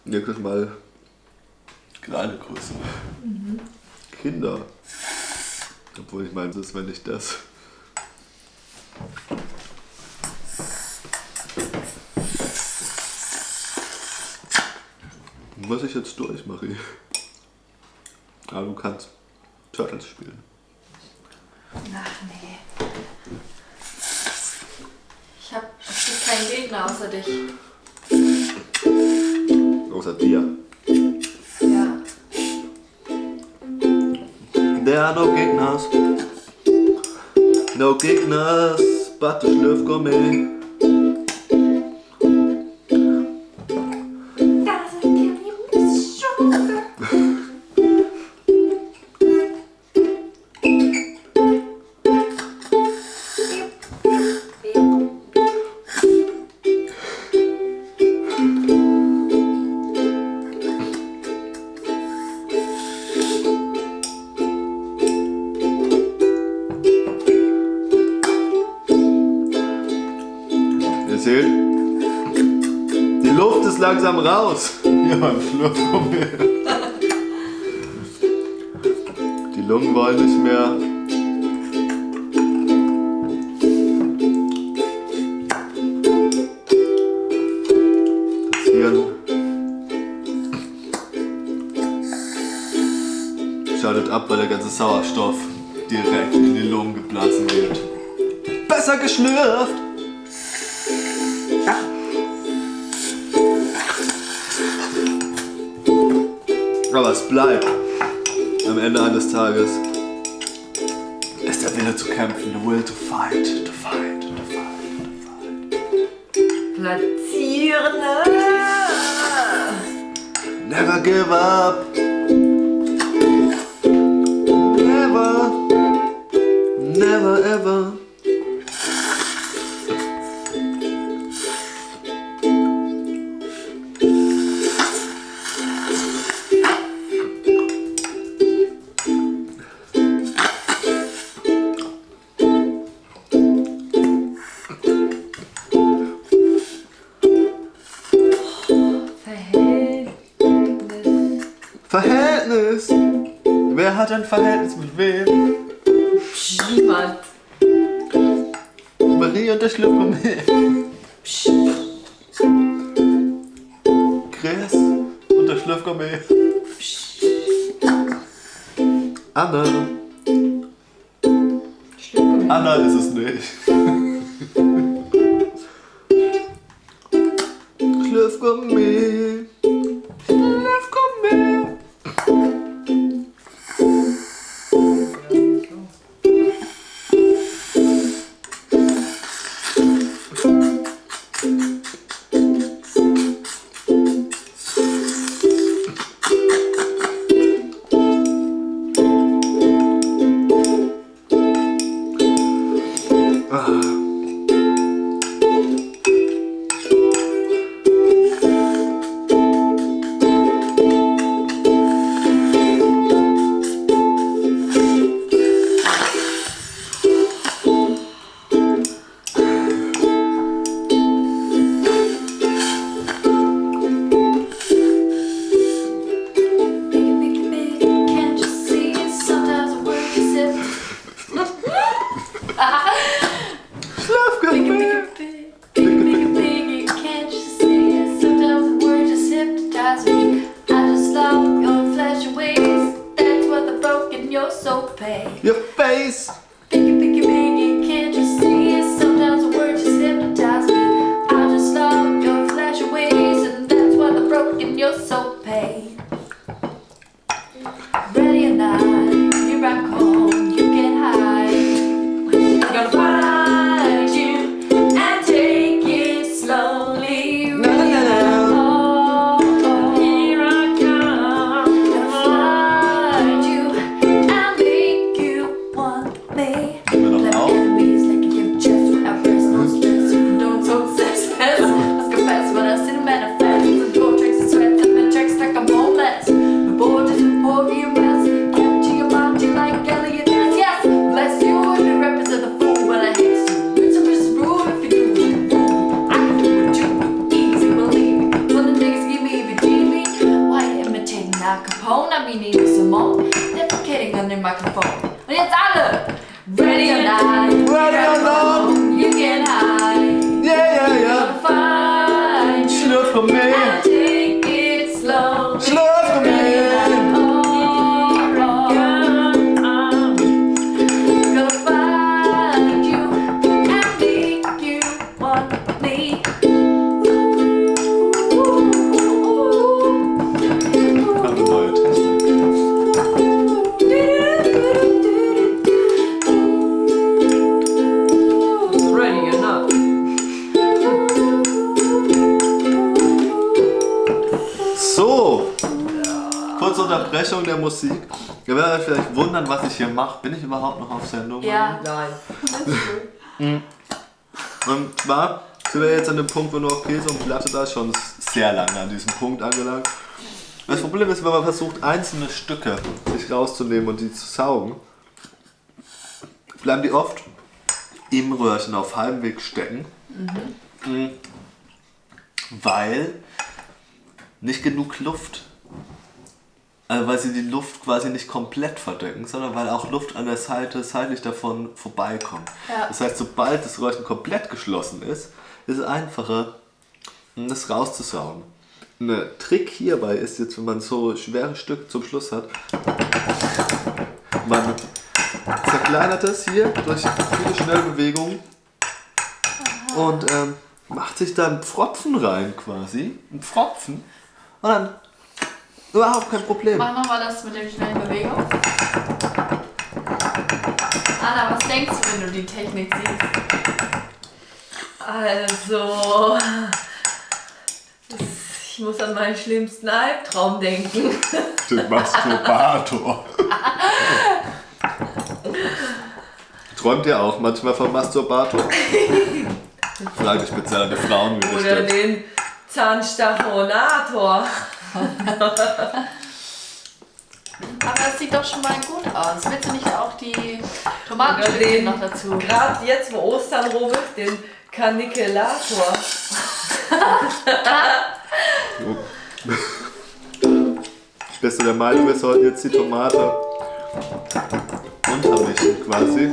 Nächstes Mal kleine Größe. Kinder. Obwohl ich meine, das ist, wenn nicht das. Muss ich jetzt durch, Marie? Aber du kannst Turtles spielen. Ach nee. Es gibt keinen Gegner außer dich. Außer dir. Ja. There are no Gegners. No Gegners, but the Schlürfgummi. Ihr seht, die Luft ist langsam raus. Hier beim Schlürfgummi. Die Lungen wollen nicht mehr. Das Hirn schaltet ab, weil der ganze Sauerstoff direkt in die Lungen geblasen wird. Besser geschlürft! Aber es bleibt am Ende eines Tages ist der Wille zu kämpfen, the will to fight, to fight, to fight, to fight. Platzieren. Never give up. Never, never ever. Verhältnis. Wer hat ein Verhältnis mit wem? Niemand. Marie und der Schlüpfgummi. Chris und der Schlüpfgummi. Anna. Anna ist es nicht. Schlüpfgummi. Schlüpfgummi. Your face. Biggie, biggie, biggie, can't you see it? Sometimes the word just hypnotize me. I just love your flashy ways, and that's why the broken you're so paid. Ready or not, you rock home, you get high. I'm gonna find you and take it slowly. Na, na, na, na. Oh, oh, here I come. Gonna find you and make you want me. Nehmen wir noch auf? Enemies like you give chest without rest, no stress. You don't so success. Let's confess when I see the manifest. The door tricks and sweat, and the tricks like I'm homeless. The board is for your best. Empty your body like Elliot Ness. Yes, bless you if you represent the fool, but I hate you. It's a misrule if you do. I can do it too. Easy, believe me. When the niggas give me VGB, why you imitating Al Capone? I mean, Nina Simone. Defecating on the microphone. Und jetzt alle! Ready or not, Ready or not. you get high. Yeah, yeah, yeah. Gonna find you Schlüpfgummi. and take it slow. Schlüpfgummi. Oh, der Musik. Ihr werdet euch vielleicht wundern, was ich hier mache. Bin ich überhaupt noch auf Sendung? Ja. Nein. Und zwar sind wir jetzt an dem Punkt, wo nur noch Käse und Platte da ist, schon sehr lange an diesem Punkt angelangt. Das Problem ist, wenn man versucht, einzelne Stücke sich rauszunehmen und die zu saugen, bleiben die oft im Röhrchen auf halbem Weg stecken, weil nicht genug Luft, also weil sie die Luft quasi nicht komplett verdecken, sondern weil auch Luft an der Seite seitlich davon vorbeikommt. Ja. Das heißt, sobald das Röhrchen komplett geschlossen ist es einfacher, das rauszusaugen. Ein Trick hierbei ist jetzt, wenn man so schwere Stücke zum Schluss hat, man zerkleinert das hier durch viele schnelle Bewegungen und macht sich da einen Pfropfen rein quasi. Einen Pfropfen. Und dann überhaupt kein Problem. Mach nochmal das mit der schnellen Bewegung. Anna, was denkst du, wenn du die Technik siehst? Also, ich muss an meinen schlimmsten Albtraum denken. Den Masturbator. Träumt ihr auch manchmal vom Masturbator? Frage speziell an die Frauen Oder gestellt. den Zahnstachonator. Aber das sieht doch schon mal gut aus. Willst du nicht auch die Oder Tomatenstückchen den, noch dazu? gerade jetzt, wo Ostern rum ist, den Kanikelator. Bist du der Meinung, wir sollten jetzt die Tomate untermischen quasi?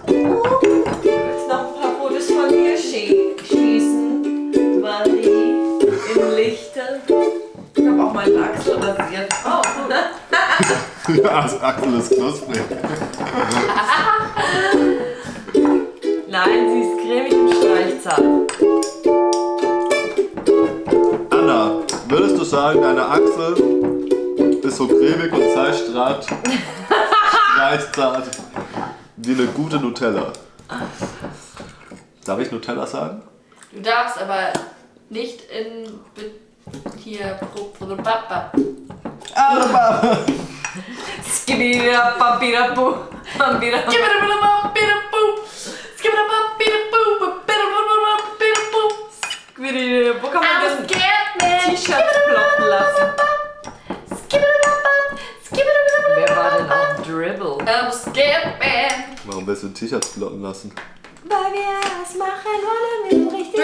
Jetzt noch ein paar Fotos von mir schießen. Marie im Lichte. Ich habe auch meinen Achsel rasiert. Oh, Ja, das Achsel ist knusprig. nein, sie ist cremig und streichzart. Anna, würdest du sagen, deine Achsel ist so cremig und streichzart wie eine gute Nutella? Darf ich Nutella sagen? Du darfst aber nicht in hier Skibidi-da-ba-bi-da-bu. Ba-bi-da-bu. Skibidi-da-bu. Wo kann man das T-Shirt ploppen lassen? Wer war denn auf Dribble? I'm scared, man. Warum willst du T-Shirts plotten lassen? Weil wir es machen wollen, wir richtig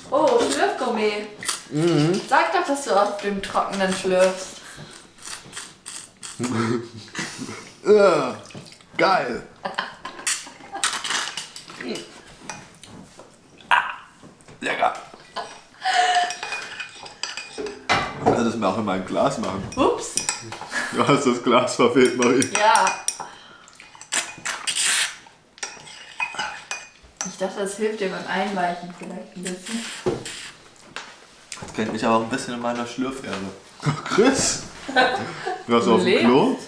Oh, Schlürfgummi. Sag doch, dass du auf dem Trockenen schlürfst. Geil! Lecker! Du kannst es mir auch in mein Glas machen. Ups. Du hast das Glas verfehlt, Marie. Ja. Ich dachte, das hilft dir beim Einweichen vielleicht ein bisschen. Das kennt mich aber auch ein bisschen in meiner Schlürferde. Chris! Du hast auf dem Lebt. Klo?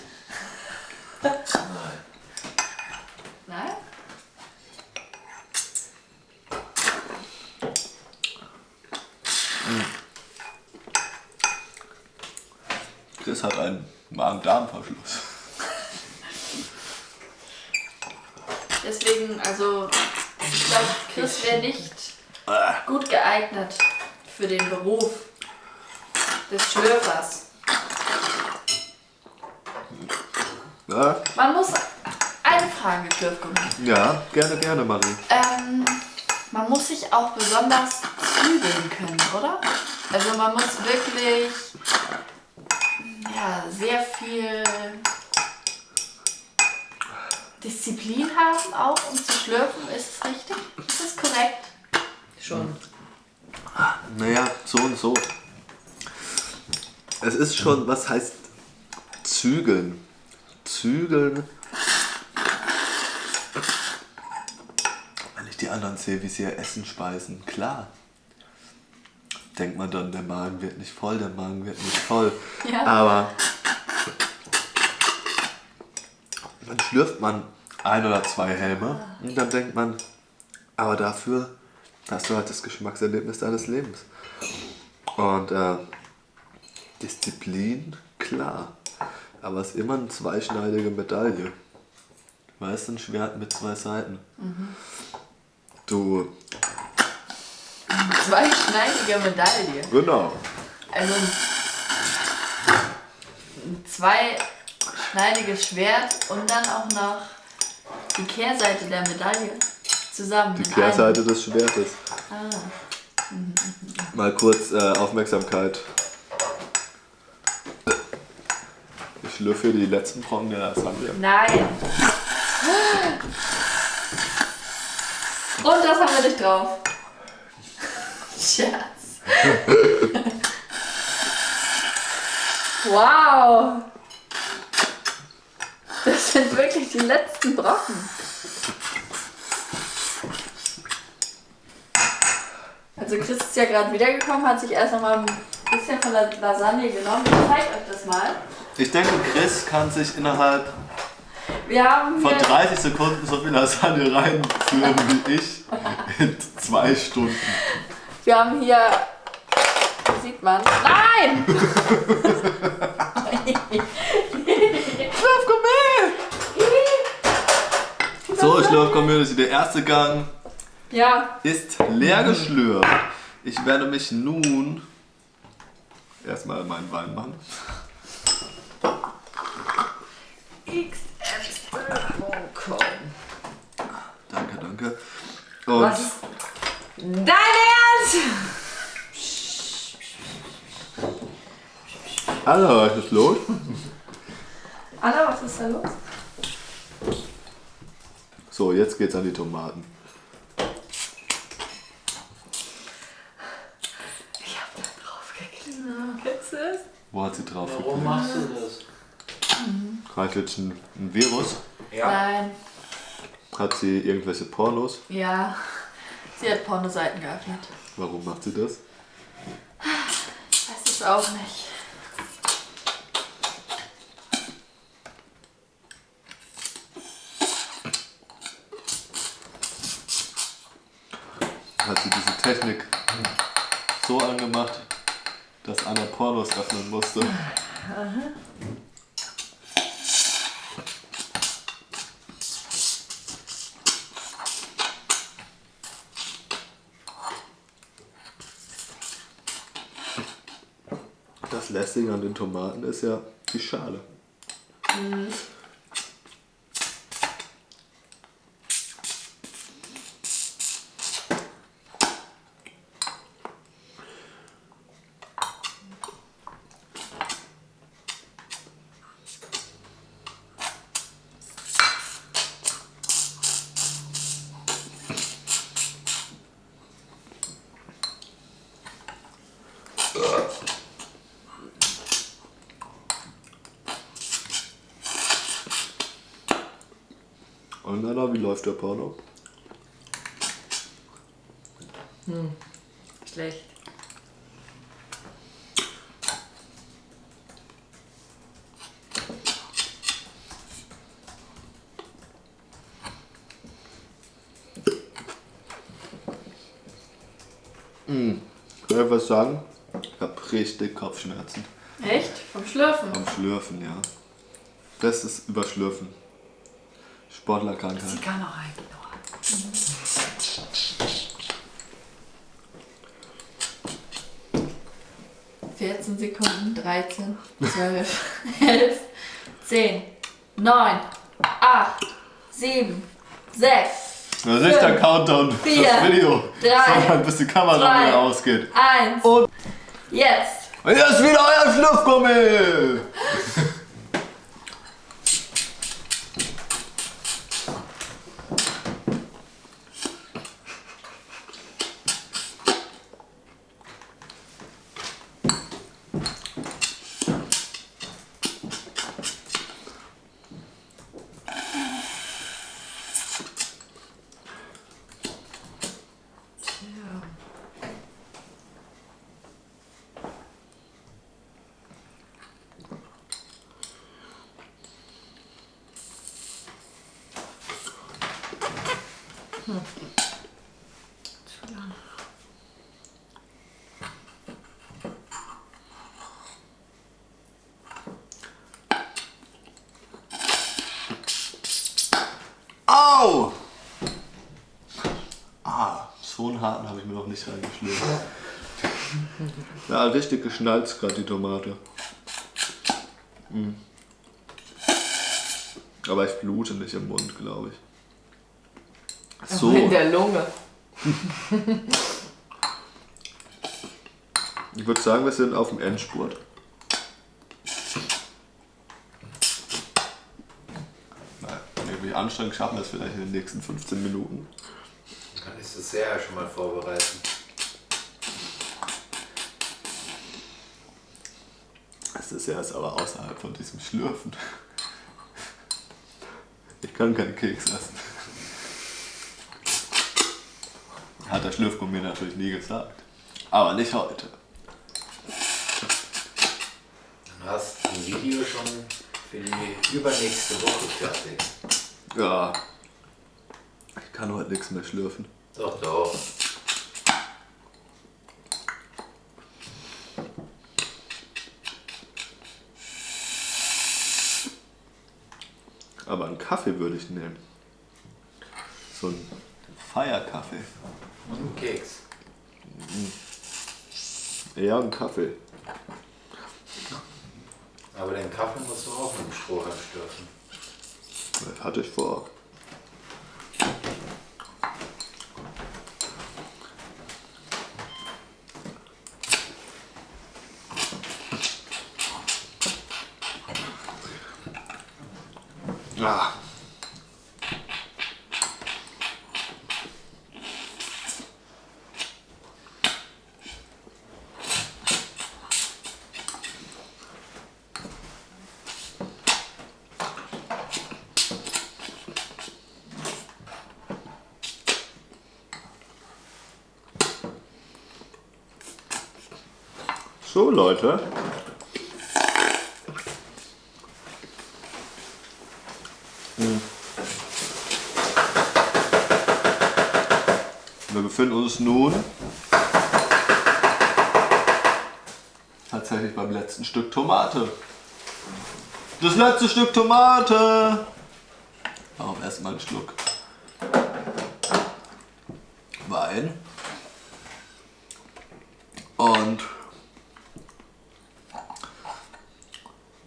Nein? Chris hat einen Magen-Darm-Verschluss. Deswegen, also, ich glaube, Chris wäre nicht gut geeignet für den Beruf des Schlürfers. Ja, Man muss eine Frage, Schlürfgummi. ja, gerne, Marie. Man muss sich auch besonders zügeln können, oder? Also man muss wirklich sehr viel Disziplin haben, auch um zu schlürfen. Ist es richtig? Ist das korrekt? schon. Naja, so und so. Es ist schon, was heißt zügeln? Zügeln. Wenn ich die anderen sehe, wie sie ihr Essen speisen, klar. Denkt man dann, der Magen wird nicht voll, der Magen wird nicht voll. Ja. Aber dann schlürft man 1 oder 2 Helme. Und dann denkt man, aber dafür hast du halt das Geschmackserlebnis deines Lebens. Und Disziplin, klar. Aber es ist immer eine zweischneidige Medaille. Weißt du, ein Schwert mit 2 Seiten. Du, Zweischneidige Medaille. genau. Also ein zweischneidiges Schwert und dann auch noch die Kehrseite der Medaille zusammen. Die in Kehrseite des Schwertes. einem. Mal kurz Aufmerksamkeit. Ich schlürfe die letzten Brocken der Lasagne. Nein. Und das haben wir nicht drauf. Scherz. Wow. Das sind wirklich die letzten Brocken. Also Chris ist ja gerade wiedergekommen, hat sich erst noch mal ein bisschen von der Lasagne genommen. Ich zeige euch das mal. Ich denke, Chris kann sich innerhalb Wir haben von hier 30 Sekunden so viel Lasagne reinführen wie ich in 2 Stunden. Wir haben hier, sieht man, nein! So, Schlürf-Community, der erste Gang Ja, ist leer geschlürft. Ich werde mich nun erstmal meinen Wein machen. Danke, danke. Und Was ist dein Ernst? Alter, was ist los? Anna, was ist da los? So, jetzt geht's an die Tomaten. Ich hab da drauf geklickt. Kennst du das? Wo hat sie drauf Warum geklickt? machst du das? Hat jetzt ein Virus? Ja. Nein, Hat sie irgendwelche Pornos? ja. Sie hat Pornoseiten geöffnet. Warum macht sie das? Ich weiß es auch nicht. Hat sie diese Technik so angemacht, dass Anna Pornos öffnen musste? Das Lästige an den Tomaten ist ja die Schale. Und Anna, wie läuft der Porno? Schlecht. Soll ich was sagen? Ich hab richtig Kopfschmerzen. Echt? Vom Schlürfen? Am Schlürfen, ja. Das ist Überschlürfen. Sportlerkrankheit. Die Kamera eigentlich noch. 14 Sekunden, 13, 12, 11, 10, 9, 8, 7, 6, Das ist nicht der Countdown für vier, das Video, 3, sondern bis die Kamera 2, wieder ausgeht. 1. Und Jetzt! hier ist wieder euer Schlürfgummi! Zu lang. Au! So einen harten habe ich mir noch nicht reingeschnitten. Ja, richtig geschnalzt gerade die Tomate. Aber ich blute nicht im Mund, glaube ich. So. In der Lunge. Ich würde sagen, wir sind auf dem Endspurt. Nein, irgendwie anstrengend schaffen wir es vielleicht in den nächsten 15 Minuten. Dann kann ich das sehr schon mal vorbereiten. Das ist ja jetzt aber außerhalb von diesem Schlürfen. Ich kann keinen Keks essen. Hat der Schlürfgummi natürlich nie gesagt. Aber nicht heute. Dann hast du ein Video schon für die übernächste Woche fertig. Ja. Ich kann heute nichts mehr schlürfen. Doch, doch. Aber einen Kaffee würde ich nehmen. So ein Feierkaffee. Und einen Keks. Eher ein Kaffee. Aber den Kaffee musst du auch mit dem Strohhalm stürzen. Das hatte ich vor. Ah. So, Leute. Wir befinden uns nun tatsächlich beim letzten Stück Tomate. Das letzte Stück Tomate! Auch erstmal einen Schluck Wein. Und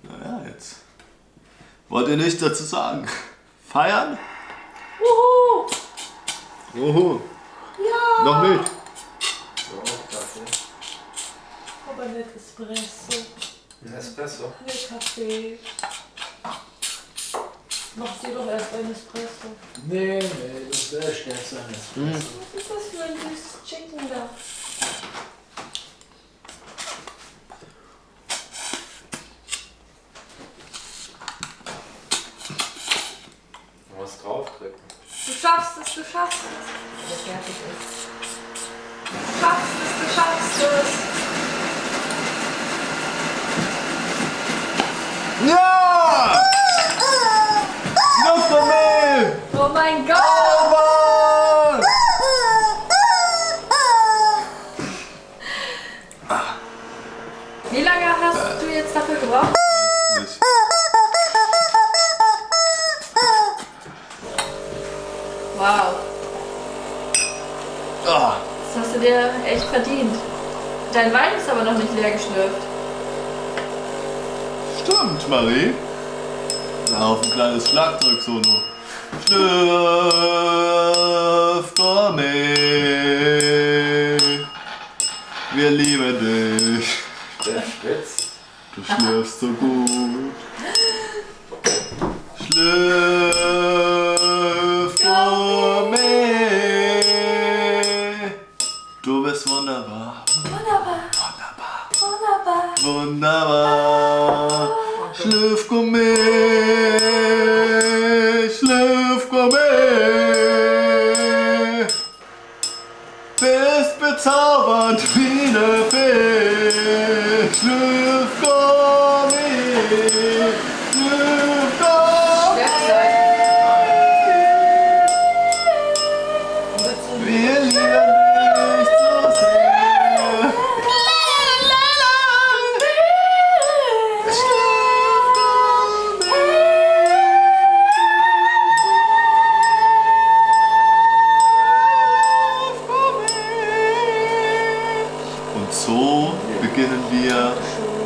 naja, jetzt wollt ihr nichts dazu sagen? Feiern? Wuhu! Juhu. Ja! Noch nicht. So, Kaffee. Aber nicht Espresso. Ein Espresso. Nicht Kaffee. Mach dir doch erst ein Espresso. Nee, das wäre stärkst ein Espresso. Was ist das für ein süßes Chicken da? Du musst draufdrücken. Du schaffst es, du schaffst es. Wenn er fertig ist. Du schaffst es, du schaffst es. Ja! Luft von mir! Oh mein Gott! Mann! Wie lange hast du jetzt dafür gebraucht? Nicht. Wow, Ah, das hast du dir echt verdient. Dein Wein ist aber noch nicht leer geschlürft. stimmt, Marie. Na, auf ein kleines Schlagzeug-Solo. Schlürf Gourmet. Wir lieben dich. Der spitz. Du schlürfst so gut. Schlürf Gourmet. Du bist wunderbar. Wunderbar, Wunderbar. wunderbar. Wunderbar. Schlürf Gourmet. Schlürf Gourmet. Bist bezaubernd wie eine Fee. Schlürf Gourmet. Schlürf Gourmet. Wir lieben dich so sehr. Und so beginnen wir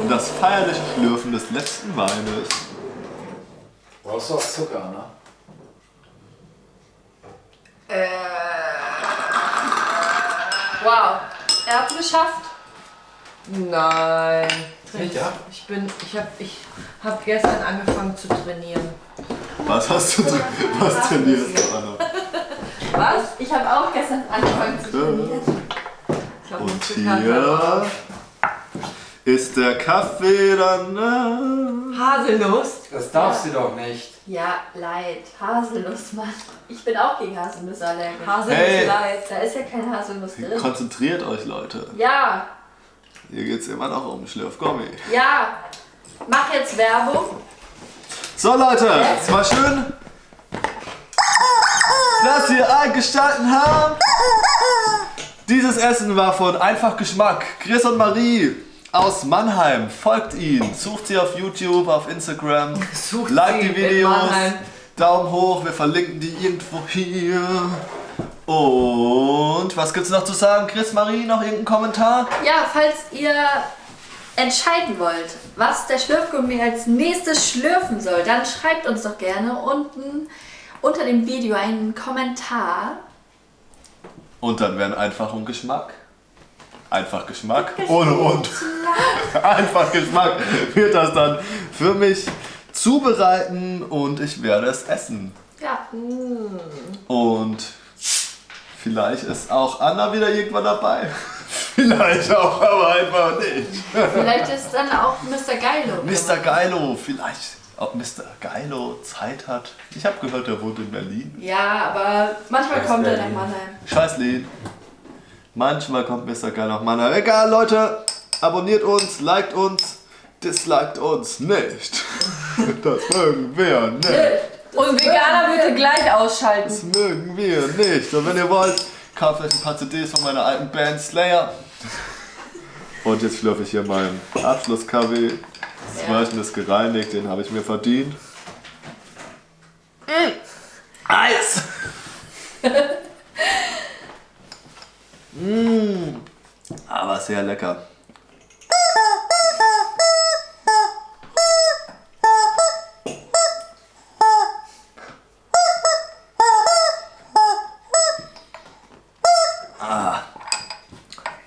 das feierliche Schlürfen des letzten Weines. Brauchst du auch Zucker, ne? Wow, er hat's geschafft. Nein. Nicht, ja? Ich hab gestern angefangen zu trainieren. Was trainierst du, Anna? Was? Ich habe auch gestern angefangen zu trainieren. Ich hab Und einen Zucker hier drauf. ist der Kaffee dann. Haselnuss. Das darfst du doch nicht. Ja, leid. Haselnuss, Mann. Ich bin auch gegen Haselnüsse allergisch. Haselnuss Hey. leid. Da ist ja kein Haselnuss drin. Konzentriert euch, Leute. Ja, Hier geht's immer noch um Schlürfgummi. ja. Mach jetzt Werbung. So, Leute, es war schön, dass ihr eingeschaltet habt. Dieses Essen war von Einfach Geschmack. Chris und Marie aus Mannheim. Folgt ihnen. Sucht sie auf YouTube, auf Instagram. Sucht Like sie die in Videos. Mannheim. Daumen hoch. Wir verlinken die irgendwo hier. Und was gibt's noch zu sagen? Chris, Marie, noch irgendein Kommentar? Ja, falls ihr entscheiden wollt, was der Schlürfgummi als nächstes schlürfen soll, dann schreibt uns doch gerne unten unter dem Video einen Kommentar. Und dann werden Einfach und Geschmack. Einfach Geschmack. Ohne und. Einfach Geschmack wird das dann für mich zubereiten und ich werde es essen. Ja, Und vielleicht ist auch Anna wieder irgendwann dabei. Vielleicht auch, aber einfach nicht. vielleicht ist dann auch Mr. Geilo. Mr. Geilo, vielleicht ob Mr. Geilo Zeit hat. Ich habe gehört, er wohnt in Berlin. Ja, aber manchmal Aus kommt er nach Berlin. Mannheim. Scheiß Lied. Manchmal kommt Mr. Geilo nach Mannheim. Egal, Leute. Abonniert uns, liked uns, disliked uns nicht. Das mögen wir nicht. Und Veganer bitte gleich ausschalten. Das mögen wir nicht. Und wenn ihr wollt, kauft euch ein paar CDs von meiner alten Band Slayer. Und jetzt schlürfe ich hier meinen Abschlusskaffee. Das Weichen ist gereinigt, den habe ich mir verdient. Eis! Aber sehr lecker.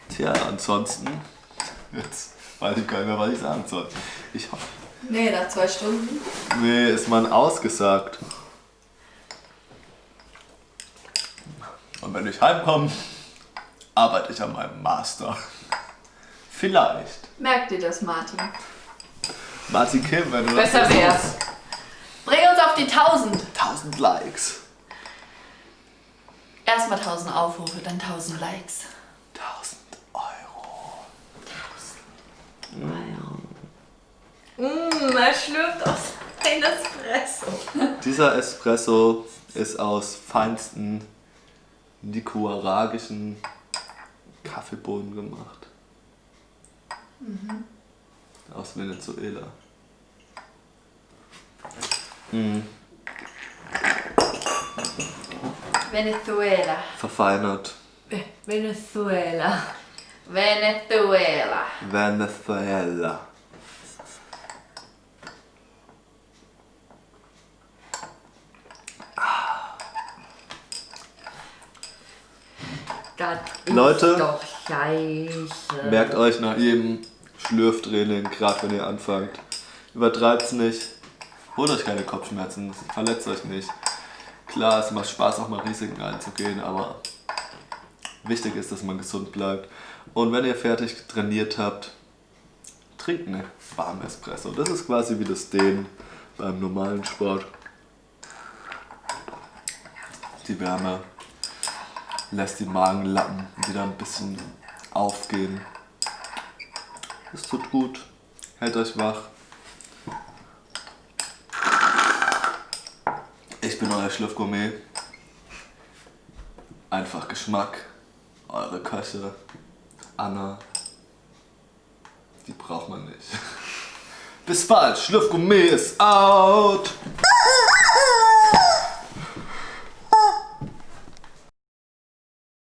Tja, ansonsten, jetzt weiß ich gar nicht mehr, was ich sagen soll. Ich hoffe, Nee, nach 2 Stunden. nee, ist man ausgesagt. Und wenn ich heimkomme, arbeite ich an meinem Master. Vielleicht. Merkt ihr das, Martin? Martin Kim, wenn du Besser das wär's. Bring uns auf die 1000. 1000 Likes. Erstmal 1000 Aufrufe, dann 1000 Likes. 1000 Euro. Er schlürft aus ein Espresso. Dieser Espresso ist aus feinsten nicaraguischen Kaffeebohnen gemacht. Aus Venezuela. Venezuela. Verfeinert. Venezuela. Venezuela. Venezuela. Das Leute, ist doch scheiße. Merkt euch nach jedem Schlürftraining, gerade wenn ihr anfangt, übertreibt's nicht. Holt euch keine Kopfschmerzen, verletzt euch nicht. Klar, es macht Spaß, auch mal Risiken einzugehen, aber wichtig ist, dass man gesund bleibt. Und wenn ihr fertig trainiert habt, trinkt eine warme Espresso. Das ist quasi wie das Dehnen beim normalen Sport. Die Wärme lässt die Magenlappen wieder ein bisschen aufgehen. Es tut gut, hält euch wach. Ich bin euer Schlürfgourmet. einfach Geschmack. Eure Köche. Anna. Die braucht man nicht. Bis bald, Schlürfgummi ist out!